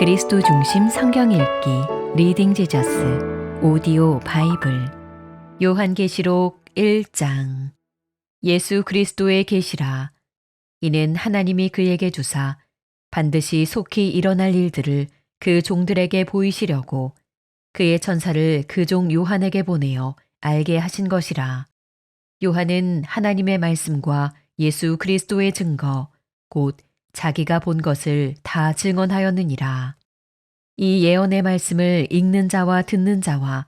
그리스도 중심 성경 읽기 리딩 지저스 오디오 바이블 요한계시록 1장. 예수 그리스도의 계시라. 이는 하나님이 그에게 주사 반드시 속히 일어날 일들을 그 종들에게 보이시려고 그의 천사를 그 종 요한에게 보내어 알게 하신 것이라. 요한은 하나님의 말씀과 예수 그리스도의 증거 곧 자기가 본 것을 다 증언하였느니라. 이 예언의 말씀을 읽는 자와 듣는 자와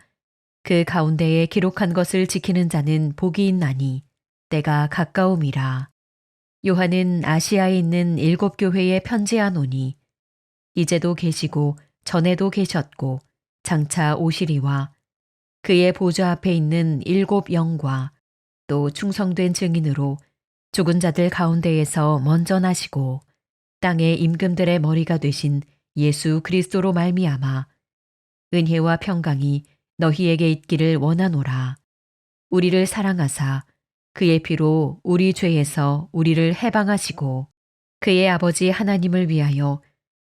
그 가운데에 기록한 것을 지키는 자는 복이 있나니 때가 가까움이라. 요한은 아시아에 있는 7교회에 편지하노니 이제도 계시고 전에도 계셨고 장차 오시리와 그의 보좌 앞에 있는 7 영과 또 충성된 증인으로 죽은 자들 가운데에서 먼저 나시고 땅의 임금들의 머리가 되신 예수 그리스도로 말미암아 은혜와 평강이 너희에게 있기를 원하노라. 우리를 사랑하사 그의 피로 우리 죄에서 우리를 해방하시고 그의 아버지 하나님을 위하여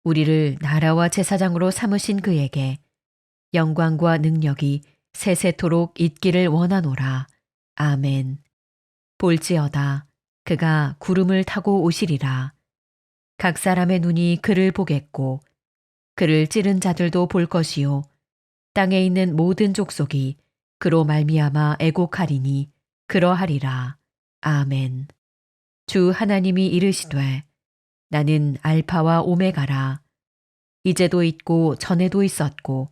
우리를 나라와 제사장으로 삼으신 그에게 영광과 능력이 세세토록 있기를 원하노라. 아멘. 볼지어다 그가 구름을 타고 오시리라. 각 사람의 눈이 그를 보겠고 그를 찌른 자들도 볼 것이요 땅에 있는 모든 족속이 그로 말미암아 애곡하리니 그러하리라. 아멘. 주 하나님이 이르시되 나는 알파와 오메가라. 이제도 있고 전에도 있었고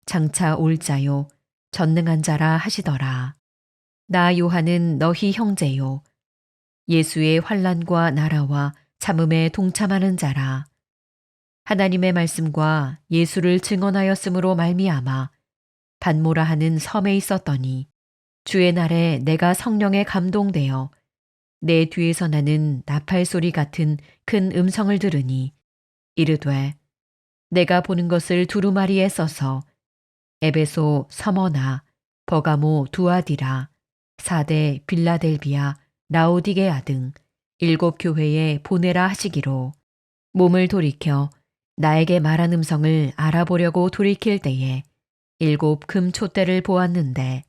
장차 올 자요 전능한 자라 하시더라. 나 요한은 너희 형제요 예수의 환난과 나라와 참음에 동참하는 자라. 하나님의 말씀과 예수를 증언하였으므로 말미암아 반모라 하는 섬에 있었더니 주의 날에 내가 성령에 감동되어 내 뒤에서 나는 나팔 소리 같은 큰 음성을 들으니 이르되 내가 보는 것을 두루마리에 써서 에베소, 서머나, 버가모, 두아디라, 사대, 빌라델비아, 라오디게아 등 7 교회에 보내라 하시기로 몸을 돌이켜 나에게 말한 음성을 알아보려고 돌이킬 때에 7 금 촛대를 보았는데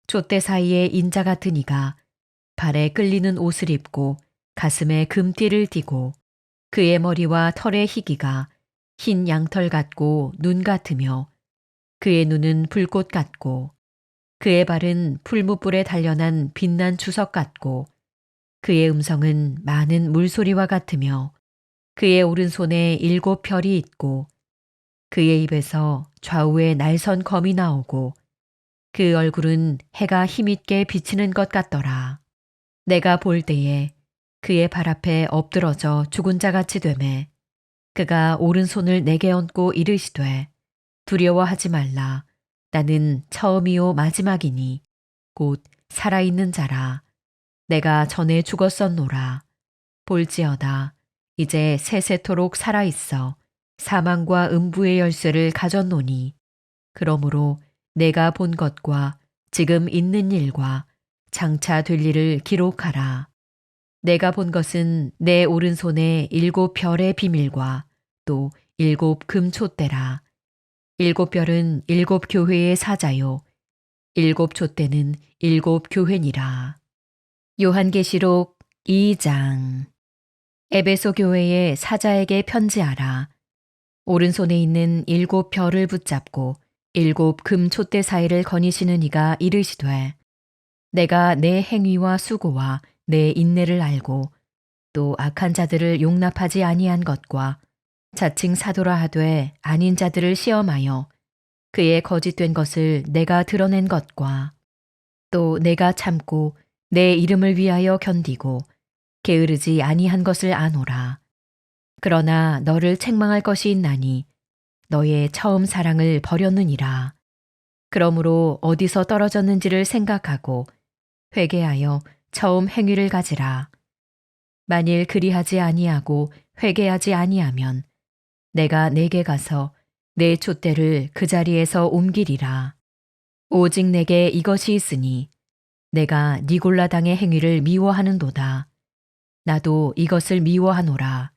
촛대 사이에 인자 같은 이가 발에 끌리는 옷을 입고 가슴에 금띠를 띠고 그의 머리와 털의 희기가 흰 양털 같고 눈 같으며 그의 눈은 불꽃 같고 그의 발은 풀무불에 단련한 빛난 주석 같고 그의 음성은 많은 물소리와 같으며 그의 오른손에 7 별이 있고 그의 입에서 좌우에 날선 검이 나오고 그 얼굴은 해가 힘있게 비치는 것 같더라. 내가 볼 때에 그의 발 앞에 엎드러져 죽은 자같이 되매 그가 오른손을 내게 얹고 이르시되 두려워하지 말라. 나는 처음이요 마지막이니 곧 살아있는 자라. 내가 전에 죽었었노라. 볼지어다 이제 세세토록 살아있어 사망과 음부의 열쇠를 가졌노니 그러므로 내가 본 것과 지금 있는 일과 장차 될 일을 기록하라. 내가 본 것은 내 오른손에 7 별의 비밀과 또 7 금촛대라. 7 별은 7 교회의 사자요 7 촛대는 7 교회니라. 요한계시록 2장. 에베소 교회의 사자에게 편지하라. 오른손에 있는 7 별을 붙잡고 7 금 촛대 사이를 거니시는 이가 이르시되 내가 내 행위와 수고와 내 인내를 알고 또 악한 자들을 용납하지 아니한 것과 자칭 사도라 하되 아닌 자들을 시험하여 그의 거짓된 것을 내가 드러낸 것과 또 내가 참고 내 이름을 위하여 견디고 게으르지 아니한 것을 아노라. 그러나 너를 책망할 것이 있나니 너의 처음 사랑을 버렸느니라. 그러므로 어디서 떨어졌는지를 생각하고 회개하여 처음 행위를 가지라. 만일 그리하지 아니하고 회개하지 아니하면 내가 내게 가서 내 촛대를 그 자리에서 옮기리라. 오직 내게 이것이 있으니 내가 니골라 당의 행위를 미워하는도다. 나도 이것을 미워하노라.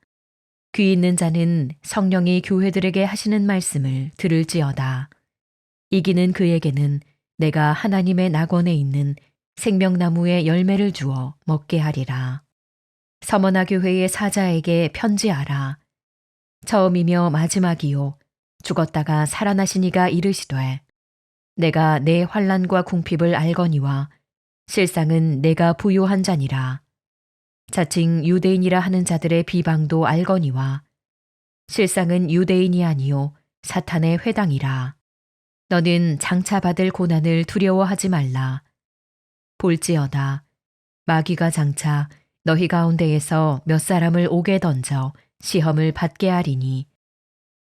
귀 있는 자는 성령이 교회들에게 하시는 말씀을 들을지어다. 이기는 그에게는 내가 하나님의 낙원에 있는 생명나무의 열매를 주어 먹게 하리라. 서머나 교회의 사자에게 편지하라. 처음이며 마지막이요 죽었다가 살아나신 이가 이르시되 내가 내 환난과 궁핍을 알거니와 실상은 내가 부요한 자니라. 자칭 유대인이라 하는 자들의 비방도 알거니와 실상은 유대인이 아니요 사탄의 회당이라. 너는 장차 받을 고난을 두려워하지 말라. 볼지어다 마귀가 장차 너희 가운데에서 몇 사람을 옥에 던져 시험을 받게 하리니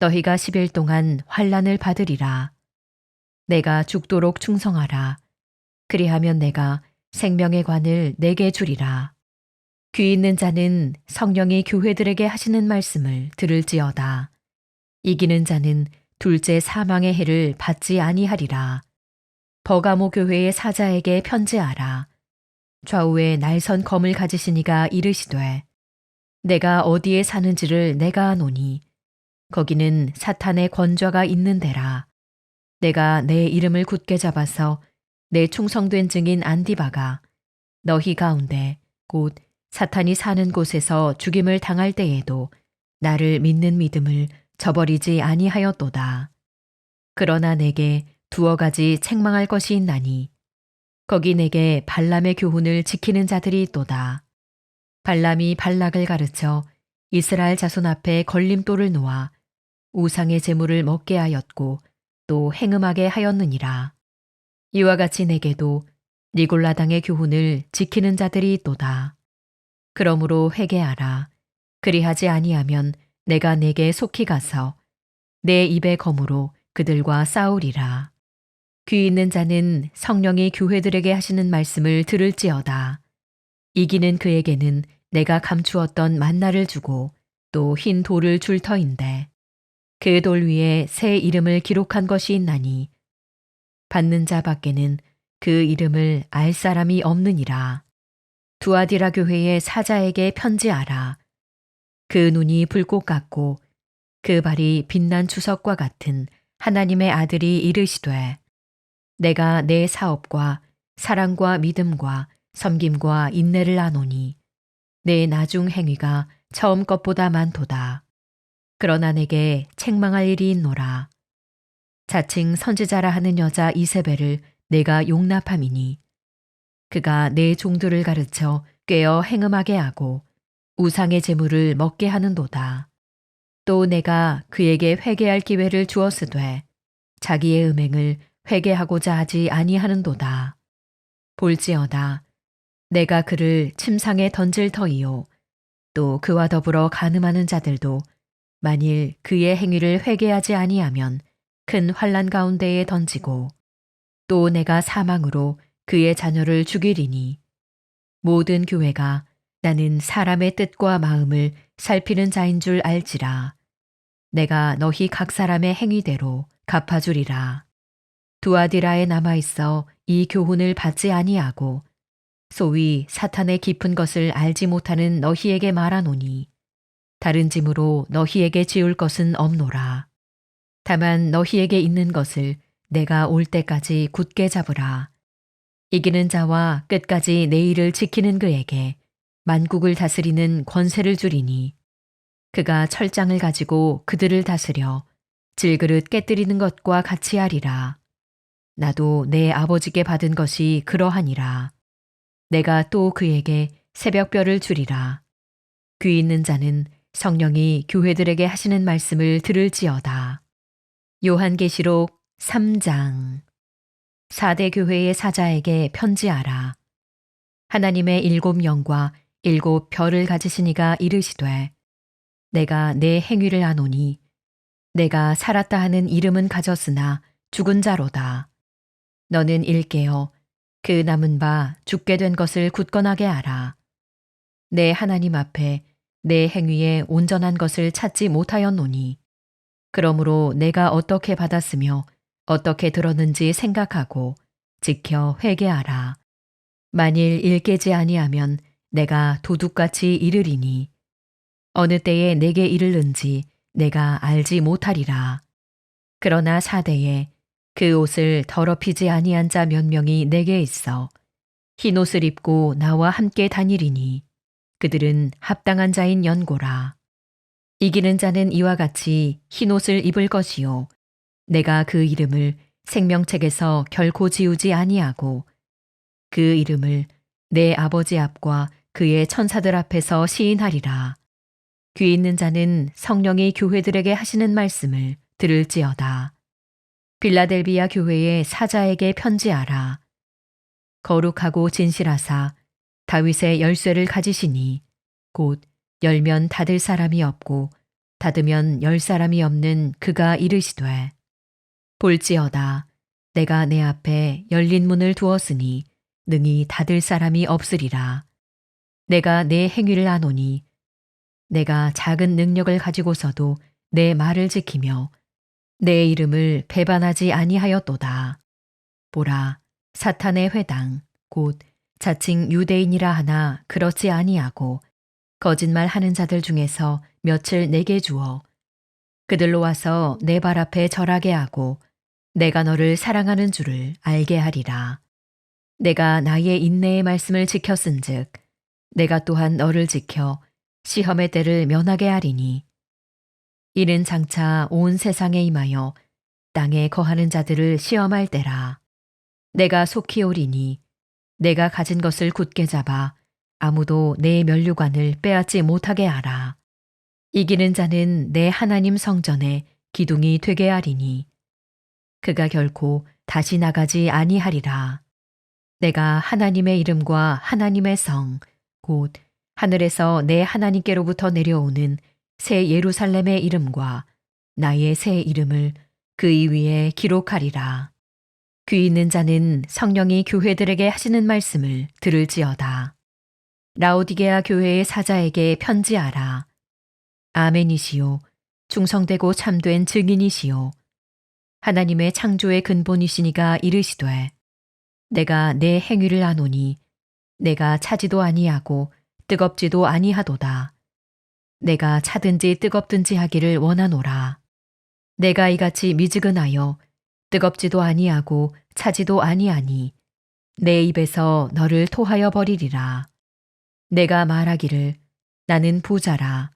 너희가 10일 동안 환난을 받으리라. 내가 죽도록 충성하라. 그리하면 내가 생명의 관을 내게 주리라. 귀 있는 자는 성령이 교회들에게 하시는 말씀을 들을지어다. 이기는 자는 둘째 사망의 해를 받지 아니하리라. 버가모 교회의 사자에게 편지하라. 좌우에 날선 검을 가지신 이가 이르시되 내가 어디에 사는지를 내가 아노니 거기는 사탄의 권좌가 있는 데라. 내가 내 이름을 굳게 잡아서 내 충성된 증인 안디바가 너희 가운데 곧 사탄이 사는 곳에서 죽임을 당할 때에도 나를 믿는 믿음을 저버리지 아니하였도다. 그러나 내게 두어 가지 책망할 것이 있나니 거기 내게 발람의 교훈을 지키는 자들이 있도다. 발람이 발락을 가르쳐 이스라엘 자손 앞에 걸림돌을 놓아 우상의 제물을 먹게 하였고 또 행음하게 하였느니라. 이와 같이 내게도 니골라당의 교훈을 지키는 자들이 있도다. 그러므로 회개하라. 그리하지 아니하면 내가 내게 속히 가서 내 입의 검으로 그들과 싸우리라. 귀 있는 자는 성령이 교회들에게 하시는 말씀을 들을지어다. 이기는 그에게는 내가 감추었던 만나를 주고 또 흰 돌을 줄 터인데 그 돌 위에 새 이름을 기록한 것이 있나니 받는 자 밖에는 그 이름을 알 사람이 없느니라. 두아디라 교회의 사자에게 편지하라. 그 눈이 불꽃 같고 그 발이 빛난 주석과 같은 하나님의 아들이 이르시되 내가 내 사업과 사랑과 믿음과 섬김과 인내를 아노니 내 나중 행위가 처음 것보다 많도다. 그러나 내게 책망할 일이 있노라. 자칭 선지자라 하는 여자 이세벨을 내가 용납함이니 그가 내 종들을 가르쳐 꿰어 행음하게 하고 우상의 제물을 먹게 하는도다. 또 내가 그에게 회개할 기회를 주었으되 자기의 음행을 회개하고자 하지 아니하는도다. 볼지어다 내가 그를 침상에 던질 터이요 또 그와 더불어 간음하는 자들도 만일 그의 행위를 회개하지 아니하면 큰 환난 가운데에 던지고 또 내가 사망으로 그의 자녀를 죽이리니 모든 교회가 나는 사람의 뜻과 마음을 살피는 자인 줄 알지라. 내가 너희 각 사람의 행위대로 갚아주리라. 두아디라에 남아있어 이 교훈을 받지 아니하고 소위 사탄의 깊은 것을 알지 못하는 너희에게 말하노니 다른 짐으로 너희에게 지울 것은 없노라. 다만 너희에게 있는 것을 내가 올 때까지 굳게 잡으라. 이기는 자와 끝까지 내 일을 지키는 그에게 만국을 다스리는 권세를 주리니 그가 철장을 가지고 그들을 다스려 질그릇 깨뜨리는 것과 같이 하리라. 나도 내 아버지께 받은 것이 그러하니라. 내가 또 그에게 새벽별을 주리라. 귀 있는 자는 성령이 교회들에게 하시는 말씀을 들을지어다. 요한계시록 3장. 4대 교회의 사자에게 편지하라. 하나님의 7 영과 7 별을 가지신 이가 이르시되 내가 내 행위를 아노니 내가 살았다 하는 이름은 가졌으나 죽은 자로다. 너는 일깨어 그 남은 바 죽게 된 것을 굳건하게 하라. 내 하나님 앞에 내 행위에 온전한 것을 찾지 못하였노니 그러므로 내가 어떻게 받았으며 어떻게 들었는지 생각하고 지켜 회개하라. 만일 일깨지 아니하면 내가 도둑같이 이르리니 어느 때에 내게 이르는지 내가 알지 못하리라. 그러나 사대에 그 옷을 더럽히지 아니한 자 몇 명이 내게 있어 흰 옷을 입고 나와 함께 다니리니 그들은 합당한 자인 연고라. 이기는 자는 이와 같이 흰 옷을 입을 것이요 내가 그 이름을 생명책에서 결코 지우지 아니하고 그 이름을 내 아버지 앞과 그의 천사들 앞에서 시인하리라. 귀 있는 자는 성령이 교회들에게 하시는 말씀을 들을지어다. 빌라델비아 교회의 사자에게 편지하라. 거룩하고 진실하사 다윗의 열쇠를 가지시니 곧 열면 닫을 사람이 없고 닫으면 열 사람이 없는 그가 이르시되 볼지어다 내가 내 앞에 열린 문을 두었으니 능히 닫을 사람이 없으리라. 내가 내 행위를 아노니 내가 작은 능력을 가지고서도 내 말을 지키며 내 이름을 배반하지 아니하였도다. 보라, 사탄의 회당, 곧 자칭 유대인이라 하나 그렇지 아니하고 거짓말하는 자들 중에서 며칠 내게 주어 그들로 와서 내 발 앞에 절하게 하고 내가 너를 사랑하는 줄을 알게 하리라. 내가 나의 인내의 말씀을 지켰은즉 내가 또한 너를 지켜 시험의 때를 면하게 하리니 이는 장차 온 세상에 임하여 땅에 거하는 자들을 시험할 때라. 내가 속히 오리니 내가 가진 것을 굳게 잡아 아무도 내 면류관을 빼앗지 못하게 하라. 이기는 자는 내 하나님 성전에 기둥이 되게 하리니 그가 결코 다시 나가지 아니하리라. 내가 하나님의 이름과 하나님의 성, 곧 하늘에서 내 하나님께로부터 내려오는 새 예루살렘의 이름과 나의 새 이름을 그 위에 기록하리라. 귀 있는 자는 성령이 교회들에게 하시는 말씀을 들을지어다. 라오디게아 교회의 사자에게 편지하라. 아멘이시요 충성되고 참된 증인이시요 하나님의 창조의 근본이시니가 이르시되 내가 내 행위를 아노니 내가 차지도 아니하고 뜨겁지도 아니하도다. 내가 차든지 뜨겁든지 하기를 원하노라. 내가 이같이 미지근하여 뜨겁지도 아니하고 차지도 아니하니 내 입에서 너를 토하여 버리리라. 내가 말하기를 나는 부자라.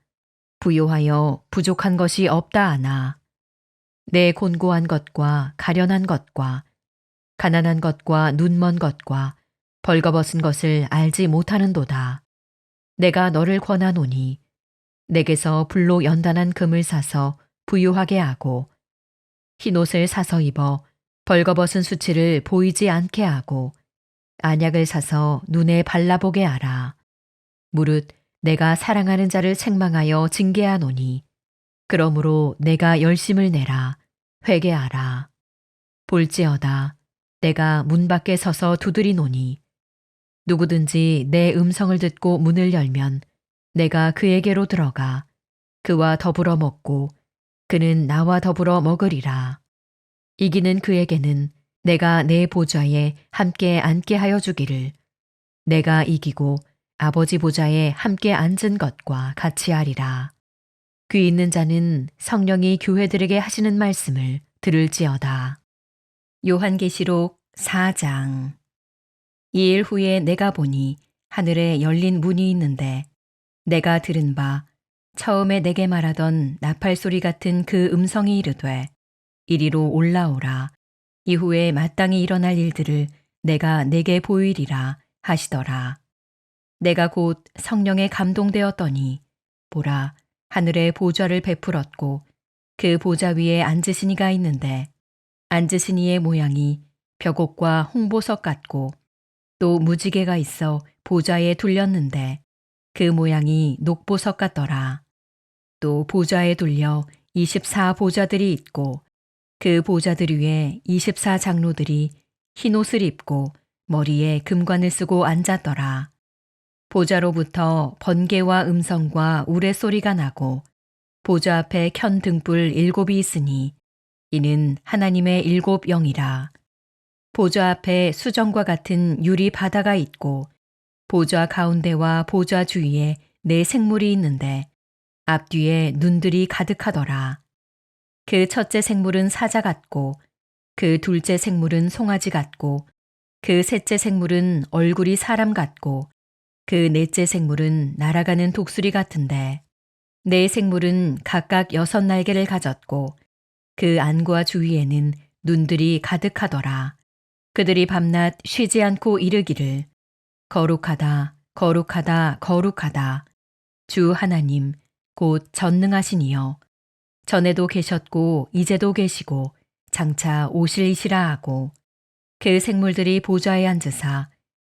부요하여 부족한 것이 없다 하나. 내 곤고한 것과 가련한 것과 가난한 것과 눈먼 것과 벌거벗은 것을 알지 못하는도다. 내가 너를 권하노니 내게서 불로 연단한 금을 사서 부유하게 하고 흰옷을 사서 입어 벌거벗은 수치를 보이지 않게 하고 안약을 사서 눈에 발라보게 하라. 무릇 내가 사랑하는 자를 책망하여 징계하노니 그러므로 내가 열심을 내라. 회개하라. 볼지어다 내가 문 밖에 서서 두드리노니 누구든지 내 음성을 듣고 문을 열면 내가 그에게로 들어가 그와 더불어 먹고 그는 나와 더불어 먹으리라. 이기는 그에게는 내가 내 보좌에 함께 앉게 하여 주기를 내가 이기고 아버지 보좌에 함께 앉은 것과 같이 하리라. 귀 있는 자는 성령이 교회들에게 하시는 말씀을 들을지어다. 요한계시록 4장. 이 일 후에 내가 보니 하늘에 열린 문이 있는데 내가 들은 바 처음에 내게 말하던 나팔 소리 같은 그 음성이 이르되 이리로 올라오라. 이후에 마땅히 일어날 일들을 내가 내게 보이리라 하시더라. 내가 곧 성령에 감동되었더니 보라 하늘에 보좌를 베풀었고 그 보좌 위에 앉으신 이가 있는데 앉으신 이의 모양이 벽옥과 홍보석 같고 또 무지개가 있어 보좌에 둘렸는데 그 모양이 녹보석 같더라. 또 보좌에 둘려 24보좌들이 있고 그 보좌들 위에 24장로들이 흰옷을 입고 머리에 금관을 쓰고 앉았더라. 보좌로부터 번개와 음성과 우레소리가 나고 보좌 앞에 켠 등불 7이 있으니 이는 하나님의 7 영이라. 보좌 앞에 수정과 같은 유리 바다가 있고 보좌 가운데와 보좌 주위에 네 생물이 있는데 앞뒤에 눈들이 가득하더라. 그 첫째 생물은 사자 같고 그 둘째 생물은 송아지 같고 그 셋째 생물은 얼굴이 사람 같고 그 넷째 생물은 날아가는 독수리 같은데 네 생물은 각각 6날개를 가졌고 그 안과 주위에는 눈들이 가득하더라. 그들이 밤낮 쉬지 않고 이르기를 거룩하다 거룩하다 거룩하다 주 하나님 곧 전능하시니여 전에도 계셨고 이제도 계시고 장차 오실이시라 하고 그 생물들이 보좌에 앉으사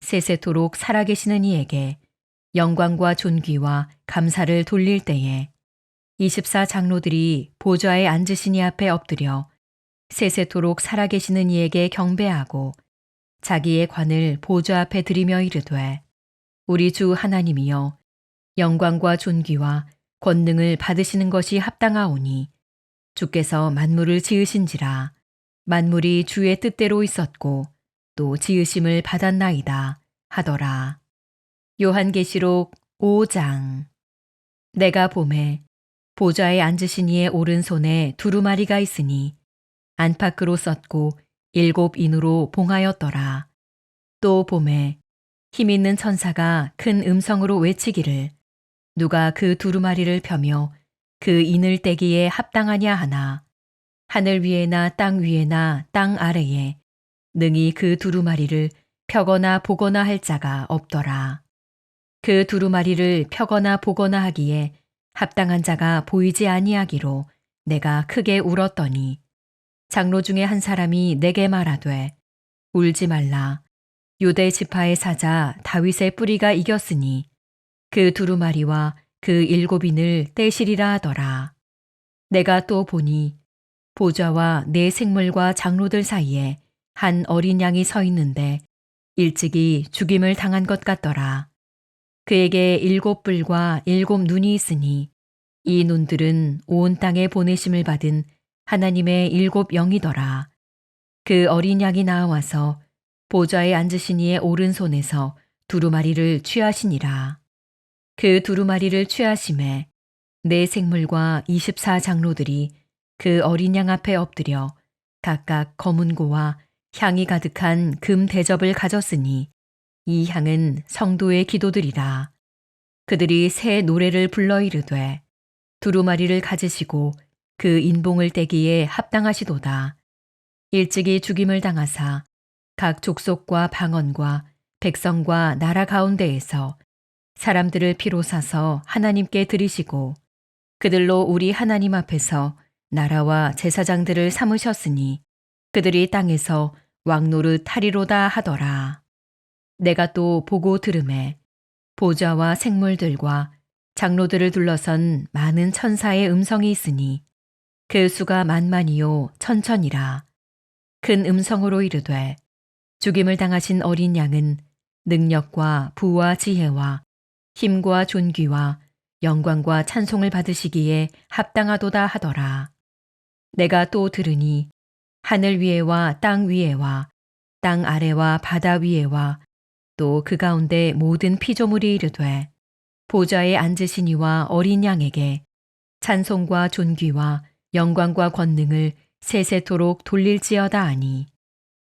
세세토록 살아계시는 이에게 영광과 존귀와 감사를 돌릴 때에 24 장로들이 보좌에 앉으신 이 앞에 엎드려 세세토록 살아계시는 이에게 경배하고 자기의 관을 보좌 앞에 들이며 이르되 우리 주 하나님이여 영광과 존귀와 권능을 받으시는 것이 합당하오니 주께서 만물을 지으신지라 만물이 주의 뜻대로 있었고 또 지으심을 받았나이다 하더라. 요한계시록 5장. 내가 보매 보좌에 앉으신 이의 오른손에 두루마리가 있으니 안팎으로 썼고 7 인으로 봉하였더라. 또 보매 힘있는 천사가 큰 음성으로 외치기를 누가 그 두루마리를 펴며 그 인을 떼기에 합당하냐 하나 하늘 위에나 땅 위에나 땅 아래에 능히 그 두루마리를 펴거나 보거나 할 자가 없더라. 그 두루마리를 펴거나 보거나 하기에 합당한 자가 보이지 아니하기로 내가 크게 울었더니 장로 중에 한 사람이 내게 말하되 울지 말라. 유대 지파의 사자 다윗의 뿌리가 이겼으니 그 두루마리와 그 7인을 떼시리라 하더라. 내가 또 보니 보좌와 네 생물과 장로들 사이에 한 어린 양이 서 있는데 일찍이 죽임을 당한 것 같더라. 그에게 7뿔과 7눈이 있으니 이 눈들은 온 땅에 보내심을 받은 하나님의 7 영이더라. 그 어린 양이 나와서 보좌에 앉으신 이의 오른손에서 두루마리를 취하시니라. 그 두루마리를 취하심에 네 생물과 24 장로들이 그 어린 양 앞에 엎드려 각각 검은고와 향이 가득한 금 대접을 가졌으니 이 향은 성도의 기도들이라. 그들이 새 노래를 불러 이르되 두루마리를 가지시고 그 인봉을 떼기에 합당하시도다. 일찍이 죽임을 당하사 각 족속과 방언과 백성과 나라 가운데에서 사람들을 피로 사서 하나님께 드리시고 그들로 우리 하나님 앞에서 나라와 제사장들을 삼으셨으니 그들이 땅에서 왕노릇 하리로다 하더라. 내가 또 보고 들으매 보좌와 생물들과 장로들을 둘러선 많은 천사의 음성이 있으니 그 수가 만만이요 천천이라. 큰 음성으로 이르되 죽임을 당하신 어린 양은 능력과 부와 지혜와 힘과 존귀와 영광과 찬송을 받으시기에 합당하도다 하더라. 내가 또 들으니 하늘 위에와 땅 위에와 땅 아래와 바다 위에와 또 그 가운데 모든 피조물이 이르되 보좌에 앉으신 이와 어린 양에게 찬송과 존귀와 영광과 권능을 세세토록 돌릴지어다 하니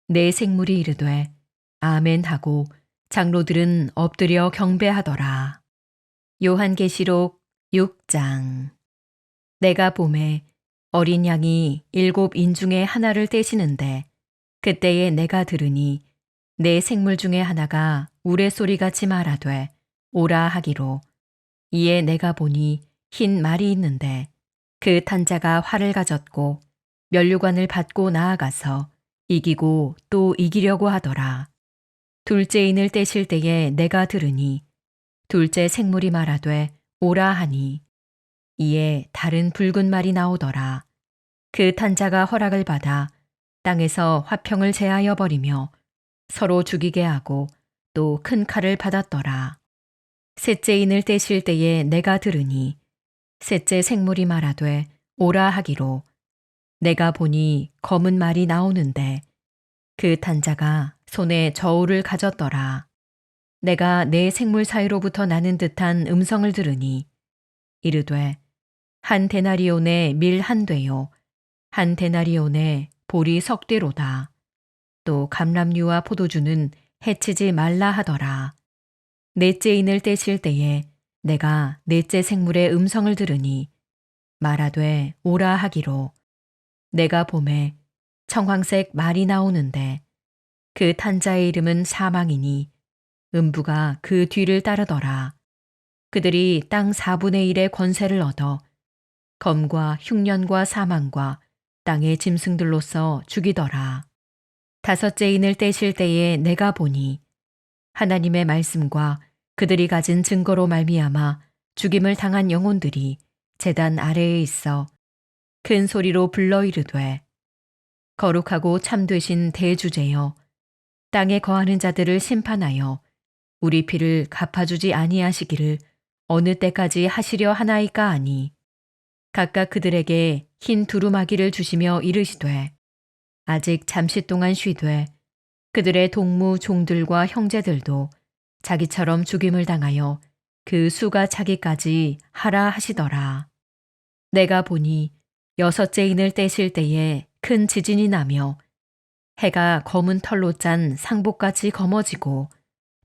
내 생물이 이르되 아멘 하고 장로들은 엎드려 경배하더라. 요한계시록 6장. 내가 보매 어린 양이 7인 중에 하나를 떼시는데 그때에 내가 들으니 내 생물 중에 하나가 우레소리같이 말하되 오라 하기로 이에 내가 보니 흰 말이 있는데 그 탄자가 활을 가졌고 면류관을 받고 나아가서 이기고 또 이기려고 하더라. 둘째 인을 떼실 때에 내가 들으니 둘째 생물이 말하되 오라 하니 이에 다른 붉은 말이 나오더라. 그 탄자가 허락을 받아 땅에서 화평을 제하여 버리며 서로 죽이게 하고 또 큰 칼을 받았더라. 셋째 인을 떼실 때에 내가 들으니 셋째 생물이 말하되 오라 하기로 내가 보니 검은 말이 나오는데 그 탄자가 손에 저울을 가졌더라. 내가 내 생물 사이로부터 나는 듯한 음성을 들으니 이르되 한 데나리온에 밀 한 되요 한 데나리온에 보리 석 되로다. 또 감람류와 포도주는 해치지 말라 하더라. 넷째 인을 떼실 때에 내가 넷째 생물의 음성을 들으니 말하되 오라 하기로 내가 봄에 청황색 말이 나오는데 그 탄자의 이름은 사망이니 음부가 그 뒤를 따르더라. 그들이 땅 4분의 1의 권세를 얻어 검과 흉년과 사망과 땅의 짐승들로서 죽이더라. 다섯째 인을 떼실 때에 내가 보니 하나님의 말씀과 그들이 가진 증거로 말미암아 죽임을 당한 영혼들이 제단 아래에 있어 큰 소리로 불러 이르되 거룩하고 참되신 대주제여 땅에 거하는 자들을 심판하여 우리 피를 갚아주지 아니하시기를 어느 때까지 하시려 하나이까 하니 각각 그들에게 흰 두루마기를 주시며 이르시되 아직 잠시 동안 쉬되 그들의 동무 종들과 형제들도 자기처럼 죽임을 당하여 그 수가 차기까지 하라 하시더라. 내가 보니 여섯째 인을 떼실 때에 큰 지진이 나며 해가 검은 털로 짠 상복같이 검어지고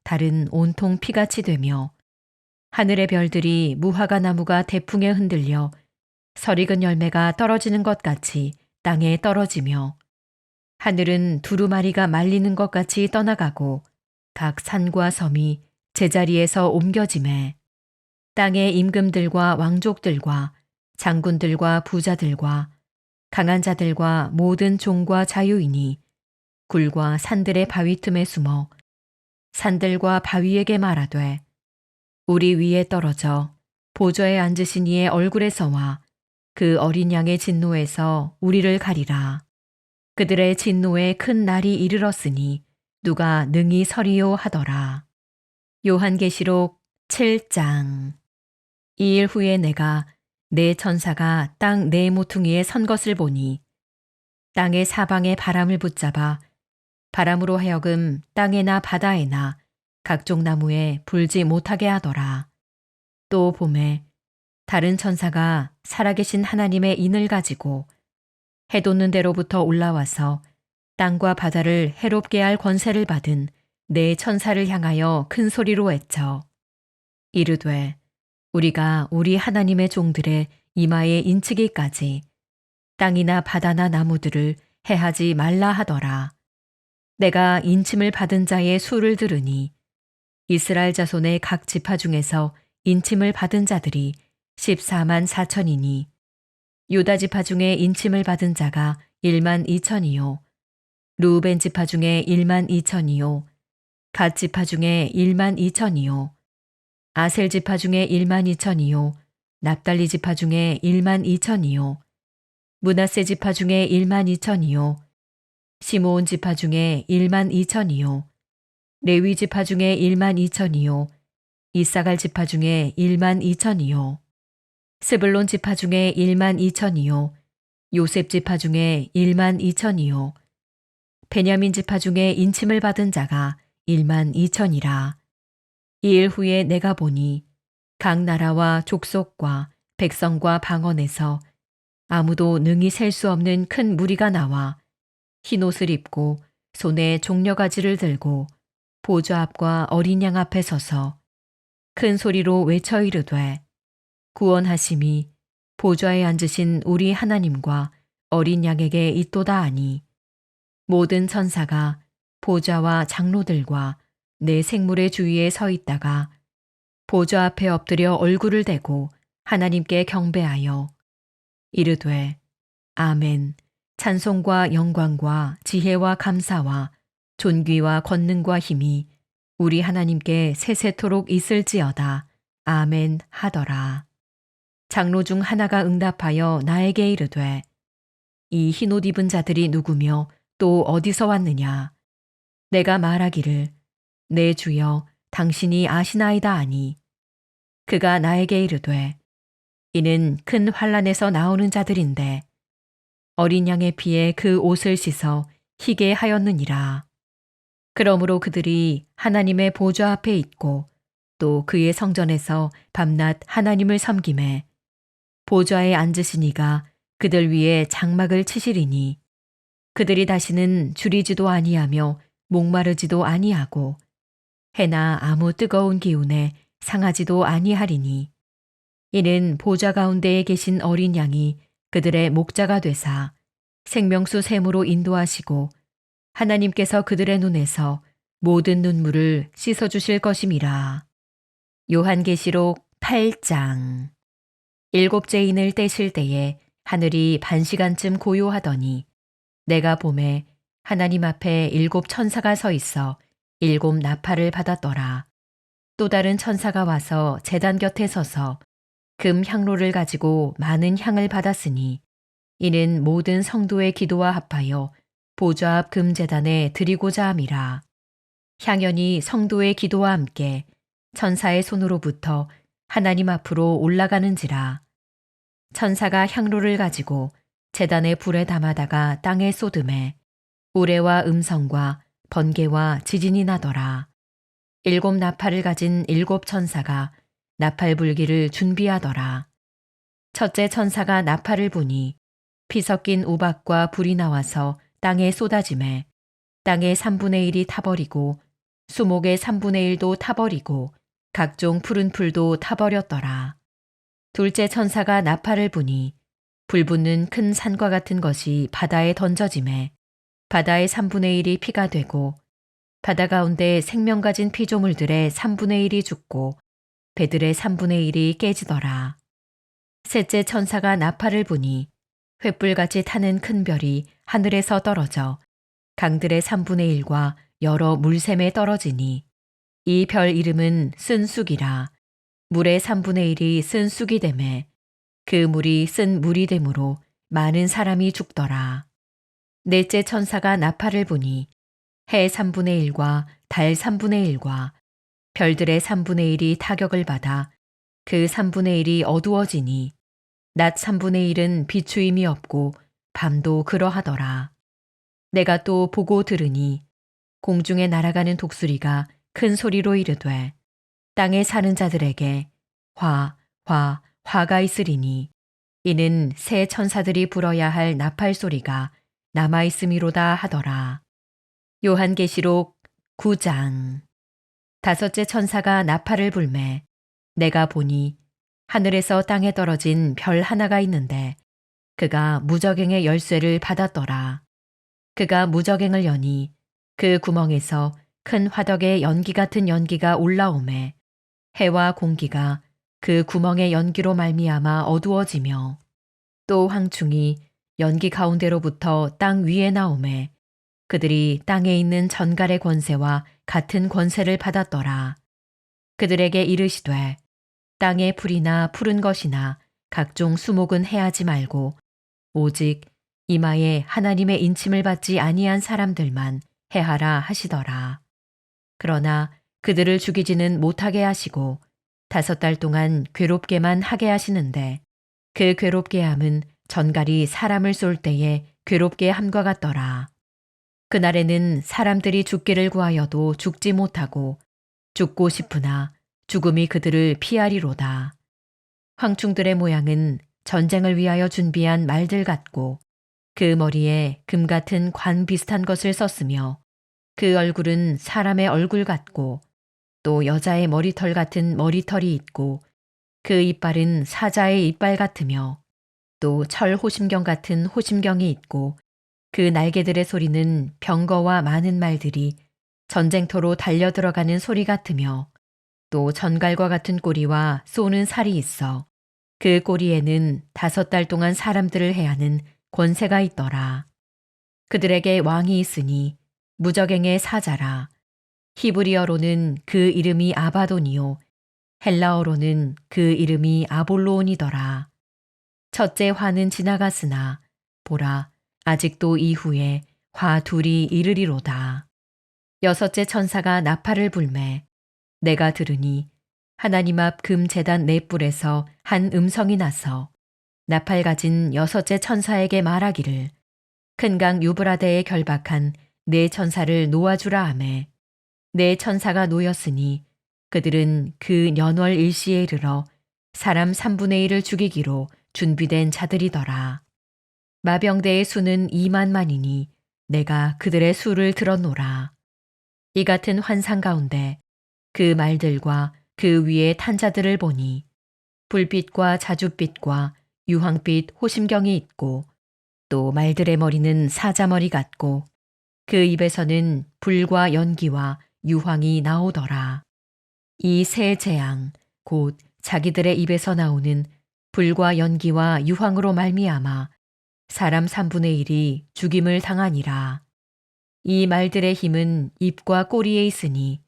달은 온통 피같이 되며 하늘의 별들이 무화과 나무가 대풍에 흔들려 설익은 열매가 떨어지는 것 같이 땅에 떨어지며 하늘은 두루마리가 말리는 것 같이 떠나가고 각 산과 섬이 제자리에서 옮겨지매 땅의 임금들과 왕족들과 장군들과 부자들과 강한 자들과 모든 종과 자유인이 굴과 산들의 바위 틈에 숨어 산들과 바위에게 말하되 우리 위에 떨어져 보좌에 앉으신 이의 얼굴에서와 그 어린 양의 진노에서 우리를 가리라. 그들의 진노에 큰 날이 이르렀으니 누가 능히 서리요 하더라. 요한계시록 7장. 이 일 후에 내가 네 천사가 땅 네 모퉁이에 선 것을 보니 땅의 사방에 바람을 붙잡아 바람으로 하여금 땅에나 바다에나 각종 나무에 불지 못하게 하더라. 또 봄에 다른 천사가 살아계신 하나님의 인을 가지고 해 돋는 데로부터 올라와서 땅과 바다를 해롭게 할 권세를 받은 네 천사를 향하여 큰 소리로 외쳐 이르되 우리가 우리 하나님의 종들의 이마에 인치기까지 땅이나 바다나 나무들을 해하지 말라 하더라. 내가 인침을 받은 자의 수를 들으니 이스라엘 자손의 각 지파 중에서 인침을 받은 자들이 14만 4천이니 유다 지파 중에 인침을 받은 자가 1만 2천이요 루벤 지파 중에 1만 2천이요 갓 지파 중에 1만 2천이요 아셀 지파 중에 1만 2천이요 납달리 지파 중에 1만 2천이요 므낫세 지파 중에 1만 2천이요 시므온 지파 중에 1만 2천이요 레위 지파 중에 1만 2천이요 이사갈 지파 중에 1만 2천이요 스불론 지파 중에 1만 2천이요 요셉 지파 중에 1만 2천이요 베냐민 지파 중에 인침을 받은 자가 1만 2천이라. 이 일 후에 내가 보니 각 나라와 족속과 백성과 방언에서 아무도 능히 셀 수 없는 큰 무리가 나와 흰옷을 입고 손에 종려가지를 들고 보좌 앞과 어린 양 앞에 서서 큰 소리로 외쳐 이르되 구원하심이 보좌에 앉으신 우리 하나님과 어린 양에게 있도다 하니 모든 천사가 보좌와 장로들과 내 생물의 주위에 서 있다가 보좌 앞에 엎드려 얼굴을 대고 하나님께 경배하여 이르되 아멘 찬송과 영광과 지혜와 감사와 존귀와 권능과 힘이 우리 하나님께 세세토록 있을지어다. 아멘 하더라. 장로 중 하나가 응답하여 나에게 이르되 이 흰옷 입은 자들이 누구며 또 어디서 왔느냐. 내가 말하기를 내 주여 당신이 아시나이다 하니 그가 나에게 이르되 이는 큰 환란에서 나오는 자들인데 어린 양의 피에 그 옷을 씻어 희게 하였느니라. 그러므로 그들이 하나님의 보좌 앞에 있고 또 그의 성전에서 밤낮 하나님을 섬기매 보좌에 앉으시니가 그들 위에 장막을 치시리니 그들이 다시는 줄이지도 아니하며 목마르지도 아니하고 해나 아무 뜨거운 기운에 상하지도 아니하리니 이는 보좌 가운데에 계신 어린 양이 그들의 목자가 되사 생명수 샘으로 인도하시고 하나님께서 그들의 눈에서 모든 눈물을 씻어주실 것임이라. 요한계시록 8장. 일곱째 인을 떼실 때에 하늘이 반시간쯤 고요하더니 내가 보매 하나님 앞에 일곱 천사가 서 있어 일곱 나팔을 받았더라. 또 다른 천사가 와서 제단 곁에 서서 금 향로를 가지고 많은 향을 받았으니 이는 모든 성도의 기도와 합하여 보좌 앞 금제단에 드리고자 함이라. 향연이 성도의 기도와 함께 천사의 손으로부터 하나님 앞으로 올라가는지라. 천사가 향로를 가지고 제단의 불에 담아다가 땅에 쏟음에 우레와 음성과 번개와 지진이 나더라. 일곱 나팔을 가진 일곱 천사가 나팔 불기를 준비하더라. 첫째 천사가 나팔을 부니 피 섞인 우박과 불이 나와서 땅에 쏟아짐에 땅의 3분의 1이 타버리고 수목의 3분의 1도 타버리고 각종 푸른 풀도 타버렸더라. 둘째 천사가 나팔을 부니 불붙는 큰 산과 같은 것이 바다에 던져짐에 바다의 3분의 1이 피가 되고 바다 가운데 생명 가진 피조물들의 3분의 1이 죽고 배들의 3분의 1이 깨지더라. 셋째 천사가 나팔을 부니 횃불같이 타는 큰 별이 하늘에서 떨어져 강들의 3분의 1과 여러 물샘에 떨어지니 이 별 이름은 쓴쑥이라. 물의 3분의 1이 쓴쑥이 되매 그 물이 쓴 물이 되므로 많은 사람이 죽더라. 넷째 천사가 나팔을 부니 해 3분의 1과 달 3분의 1과 별들의 3분의 1이 타격을 받아 그 3분의 1이 어두워지니 낮 3분의 1은 비추임이 없고 밤도 그러하더라. 내가 또 보고 들으니 공중에 날아가는 독수리가 큰 소리로 이르되 땅에 사는 자들에게 화가 있으리니 이는 새 천사들이 불어야 할 나팔 소리가 남아있음이로다 하더라. 요한계시록 9장. 다섯째 천사가 나팔을 불매 내가 보니 하늘에서 땅에 떨어진 별 하나가 있는데 그가 무저갱의 열쇠를 받았더라. 그가 무저갱을 여니 그 구멍에서 큰 화덕의 연기 같은 연기가 올라오매 해와 공기가 그 구멍의 연기로 말미암아 어두워지며 또 황충이 연기 가운데로부터 땅 위에 나오매 그들이 땅에 있는 전갈의 권세와 같은 권세를 받았더라. 그들에게 이르시되 땅의 풀이나 푸른 것이나 각종 수목은 해하지 말고 오직 이마에 하나님의 인침을 받지 아니한 사람들만 해하라 하시더라. 그러나 그들을 죽이지는 못하게 하시고 5달 동안 괴롭게만 하게 하시는데 그 괴롭게 함은 전갈이 사람을 쏠 때에 괴롭게 함과 같더라. 그날에는 사람들이 죽기를 구하여도 죽지 못하고 죽고 싶으나 죽음이 그들을 피하리로다. 황충들의 모양은 전쟁을 위하여 준비한 말들 같고 그 머리에 금 같은 관 비슷한 것을 썼으며 그 얼굴은 사람의 얼굴 같고 또 여자의 머리털 같은 머리털이 있고 그 이빨은 사자의 이빨 같으며 또 철 호심경 같은 호심경이 있고 그 날개들의 소리는 병거와 많은 말들이 전쟁터로 달려들어가는 소리 같으며 또 전갈과 같은 꼬리와 쏘는 살이 있어 그 꼬리에는 5달 동안 사람들을 해하는 권세가 있더라. 그들에게 왕이 있으니 무저갱의 사자라. 히브리어로는 그 이름이 아바돈이요 헬라어로는 그 이름이 아볼로온이더라. 첫째 화는 지나갔으나 보라 아직도 이후에 화 둘이 이르리로다. 여섯째 천사가 나팔을 불매 내가 들으니 하나님 앞 금 제단 넷불에서 한 음성이 나서 나팔 가진 여섯째 천사에게 말하기를 큰 강 유브라데에 결박한 네 천사를 놓아주라 하매 네 천사가 놓였으니 그들은 그 년월 일시에 이르러 사람 3분의 1을 죽이기로 준비된 자들이더라. 마병대의 수는 2만만이니 내가 그들의 수를 들었노라. 이 같은 환상 가운데 그 말들과 그 위에 탄 자들을 보니 불빛과 자줏빛과 유황빛 호심경이 있고 또 말들의 머리는 사자머리 같고 그 입에서는 불과 연기와 유황이 나오더라. 이 세 재앙 곧 자기들의 입에서 나오는 불과 연기와 유황으로 말미암아 사람 3분의 1이 죽임을 당하니라. 이 말들의 힘은 입과 꼬리에 있으니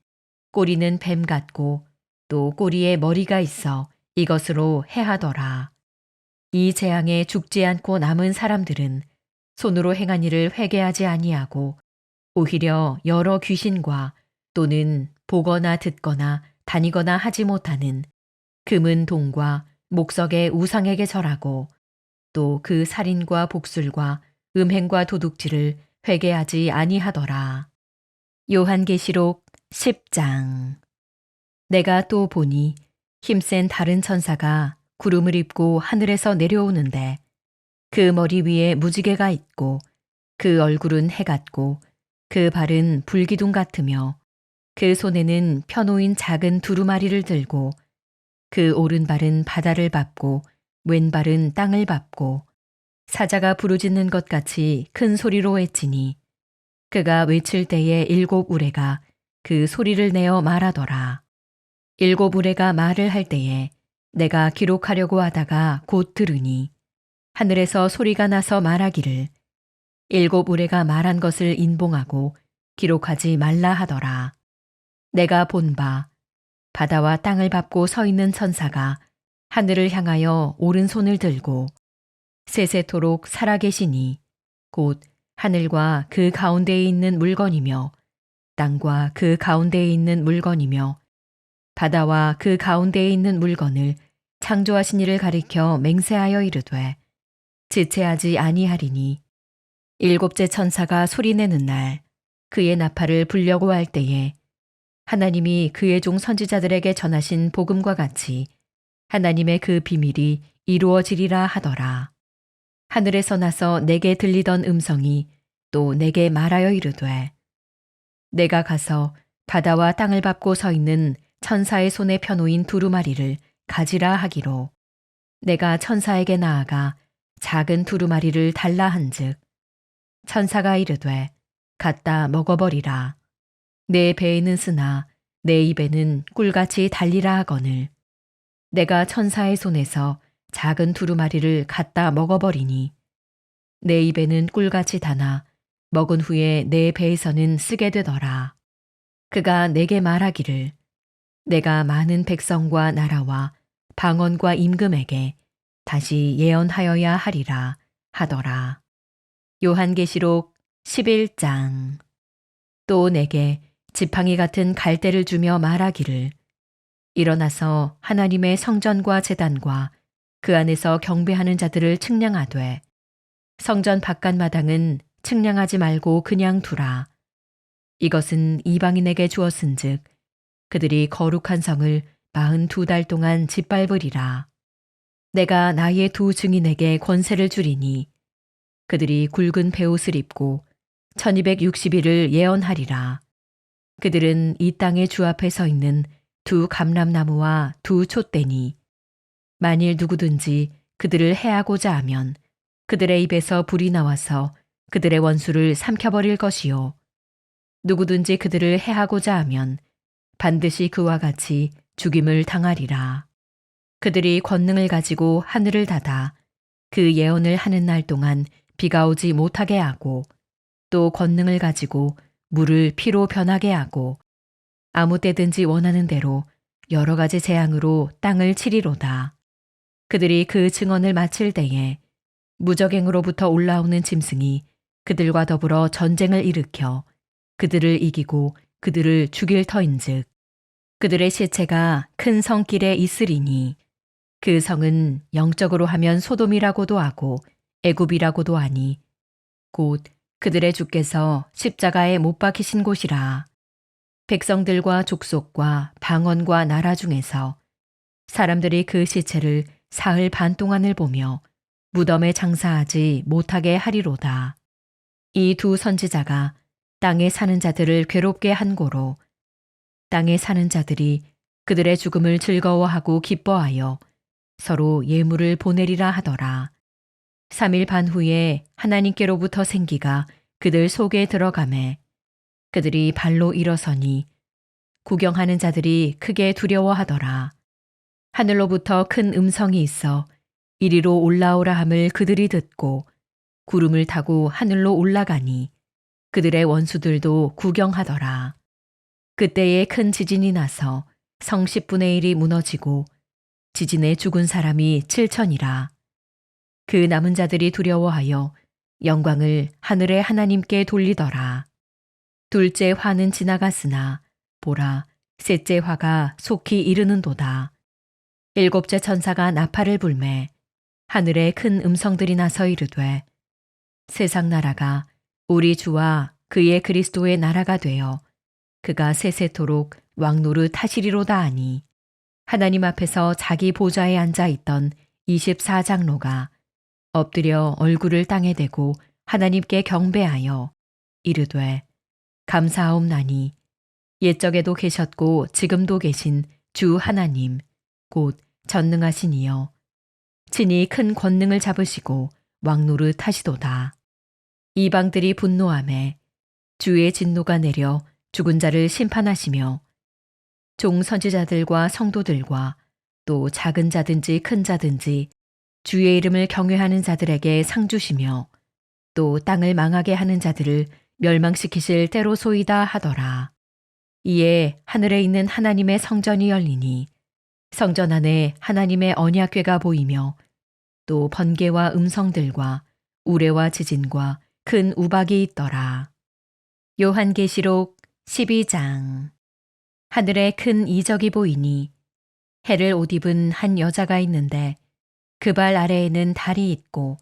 꼬리는 뱀 같고 또 꼬리에 머리가 있어 이것으로 해하더라. 이 재앙에 죽지 않고 남은 사람들은 손으로 행한 일을 회개하지 아니하고 오히려 여러 귀신과 또는 보거나 듣거나 다니거나 하지 못하는 금은 동과 목석의 우상에게 절하고 또 그 살인과 복술과 음행과 도둑질을 회개하지 아니하더라. 요한계시록 10장. 내가 또 보니 힘센 다른 천사가 구름을 입고 하늘에서 내려오는데 그 머리 위에 무지개가 있고 그 얼굴은 해 같고 그 발은 불기둥 같으며 그 손에는 펴놓인 작은 두루마리를 들고 그 오른발은 바다를 밟고 왼발은 땅을 밟고 사자가 부르짖는 것 같이 큰 소리로 외치니 그가 외칠 때에 7 우레가 그 소리를 내어 말하더라. 7 우레가 말을 할 때에 내가 기록하려고 하다가 곧 들으니 하늘에서 소리가 나서 말하기를 7 우레가 말한 것을 인봉하고 기록하지 말라 하더라. 내가 본 바 바다와 땅을 밟고 서 있는 천사가 하늘을 향하여 오른손을 들고 세세토록 살아계시니 곧 하늘과 그 가운데에 있는 물건이며 땅과 그 가운데에 있는 물건이며 바다와 그 가운데에 있는 물건을 창조하신 이를 가리켜 맹세하여 이르되 지체하지 아니하리니 7째 천사가 소리내는 날 그의 나팔을 불려고 할 때에 하나님이 그의 종 선지자들에게 전하신 복음과 같이 하나님의 그 비밀이 이루어지리라 하더라. 하늘에서 나서 내게 들리던 음성이 또 내게 말하여 이르되 내가 가서 바다와 땅을 밟고 서 있는 천사의 손에 펴놓인 두루마리를 가지라 하기로 내가 천사에게 나아가 작은 두루마리를 달라 한즉 천사가 이르되 갖다 먹어버리라. 내 배에는 쓰나 내 입에는 꿀같이 달리라 하거늘 내가 천사의 손에서 작은 두루마리를 갖다 먹어버리니 내 입에는 꿀같이 다나 먹은 후에 내 배에서는 쓰게 되더라. 그가 내게 말하기를 내가 많은 백성과 나라와 방언과 임금에게 다시 예언하여야 하리라 하더라. 요한계시록 11장. 또 내게 지팡이 같은 갈대를 주며 말하기를 일어나서 하나님의 성전과 제단과 그 안에서 경배하는 자들을 측량하되 성전 바깥마당은 측량하지 말고 그냥 두라. 이것은 이방인에게 주었은즉 그들이 거룩한 성을 42달 동안 짓밟으리라. 내가 나의 2 증인에게 권세를 주리니 그들이 굵은 베옷을 입고 1260일을 예언하리라. 그들은 이 땅의 주 앞에 서 있는 2 감람나무와 2 촛대니 만일 누구든지 그들을 해하고자 하면 그들의 입에서 불이 나와서 그들의 원수를 삼켜버릴 것이요. 누구든지 그들을 해하고자 하면 반드시 그와 같이 죽임을 당하리라. 그들이 권능을 가지고 하늘을 닫아 그 예언을 하는 날 동안 비가 오지 못하게 하고 또 권능을 가지고 물을 피로 변하게 하고 아무 때든지 원하는 대로 여러 가지 재앙으로 땅을 치리로다. 그들이 그 증언을 마칠 때에 무적행으로부터 올라오는 짐승이 그들과 더불어 전쟁을 일으켜 그들을 이기고 그들을 죽일 터인즉 그들의 시체가 큰 성길에 있으리니 그 성은 영적으로 하면 소돔이라고도 하고 애굽이라고도 하니 곧 그들의 주께서 십자가에 못 박히신 곳이라. 백성들과 족속과 방언과 나라 중에서 사람들이 그 시체를 사흘 반 동안을 보며 무덤에 장사하지 못하게 하리로다. 이 두 선지자가 땅에 사는 자들을 괴롭게 한 고로 땅에 사는 자들이 그들의 죽음을 즐거워하고 기뻐하여 서로 예물을 보내리라 하더라. 3일 반 후에 하나님께로부터 생기가 그들 속에 들어가매 그들이 발로 일어서니 구경하는 자들이 크게 두려워하더라. 하늘로부터 큰 음성이 있어 이리로 올라오라 함을 그들이 듣고 구름을 타고 하늘로 올라가니 그들의 원수들도 구경하더라. 그때에 큰 지진이 나서 성 10분의 1이 무너지고 지진에 죽은 사람이 7천이라. 그 남은 자들이 두려워하여 영광을 하늘의 하나님께 돌리더라. 둘째 화는 지나갔으나 보라, 셋째 화가 속히 이르는도다. 일곱째 천사가 나팔을 불매 하늘에 큰 음성들이 나서 이르되 세상 나라가 우리 주와 그의 그리스도의 나라가 되어 그가 세세토록 왕노릇 하시리로다 하니 하나님 앞에서 자기 보좌에 앉아 있던 24장로가 엎드려 얼굴을 땅에 대고 하나님께 경배하여 이르되 감사하옵나니 옛적에도 계셨고 지금도 계신 주 하나님 곧 전능하신 이여 친히 큰 권능을 잡으시고 왕노릇 하시도다. 이방들이 분노하매 주의 진노가 내려 죽은 자를 심판하시며 종 선지자들과 성도들과 또 작은 자든지 큰 자든지 주의 이름을 경외하는 자들에게 상 주시며 또 땅을 망하게 하는 자들을 멸망시키실 때로소이다 하더라. 이에 하늘에 있는 하나님의 성전이 열리니 성전 안에 하나님의 언약궤가 보이며 또 번개와 음성들과 우레와 지진과 큰 우박이 있더라. 요한계시록 12장. 하늘에 큰 이적이 보이니 해를 옷 입은 한 여자가 있는데 그 발 아래에는 달이 있고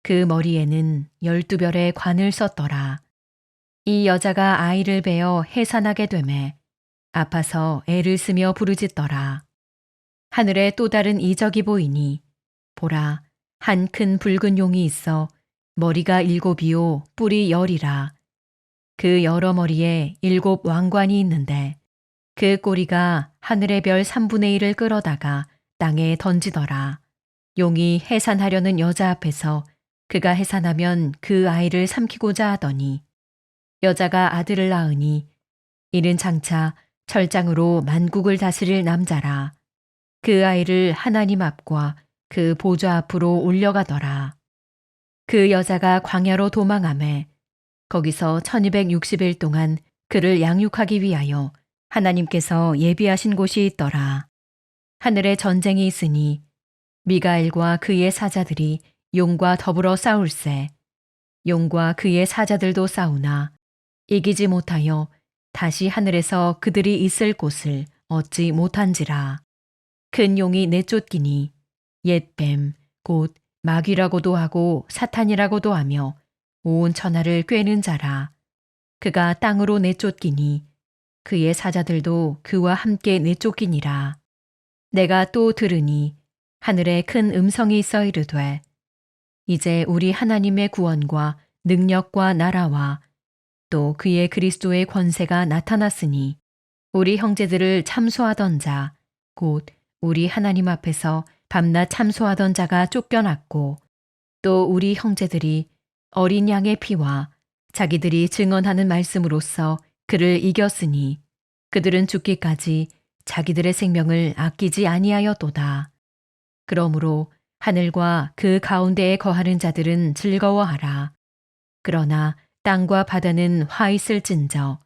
그 머리에는 12별의 관을 썼더라. 이 여자가 아이를 베어 해산하게 되매 아파서 애를 쓰며 부르짖더라. 하늘에 또 다른 이적이 보이니 보라, 한 큰 붉은 용이 있어 머리가 7이요 뿔이 10이라. 그 여러 머리에 7 왕관이 있는데 그 꼬리가 하늘의 별 3분의 1을 끌어다가 땅에 던지더라. 용이 해산하려는 여자 앞에서 그가 해산하면 그 아이를 삼키고자 하더니 여자가 아들을 낳으니 이는 장차 철장으로 만국을 다스릴 남자라. 그 아이를 하나님 앞과 그 보좌 앞으로 올려가더라. 그 여자가 광야로 도망하매 거기서 1260일 동안 그를 양육하기 위하여 하나님께서 예비하신 곳이 있더라. 하늘에 전쟁이 있으니 미가엘과 그의 사자들이 용과 더불어 싸울세. 용과 그의 사자들도 싸우나 이기지 못하여 다시 하늘에서 그들이 있을 곳을 얻지 못한지라. 큰 용이 내쫓기니 옛뱀 곧 마귀라고도 하고 사탄이라고도 하며 온 천하를 꿰는 자라. 그가 땅으로 내쫓기니 그의 사자들도 그와 함께 내쫓기니라. 내가 또 들으니 하늘에 큰 음성이 있어 이르되 이제 우리 하나님의 구원과 능력과 나라와 또 그의 그리스도의 권세가 나타났으니 우리 형제들을 참소하던 자 곧 우리 하나님 앞에서 밤낮 참소하던 자가 쫓겨났고 또 우리 형제들이 어린 양의 피와 자기들이 증언하는 말씀으로써 그를 이겼으니 그들은 죽기까지 자기들의 생명을 아끼지 아니하였도다. 그러므로 하늘과 그 가운데에 거하는 자들은 즐거워하라. 그러나 땅과 바다는 화 있을진저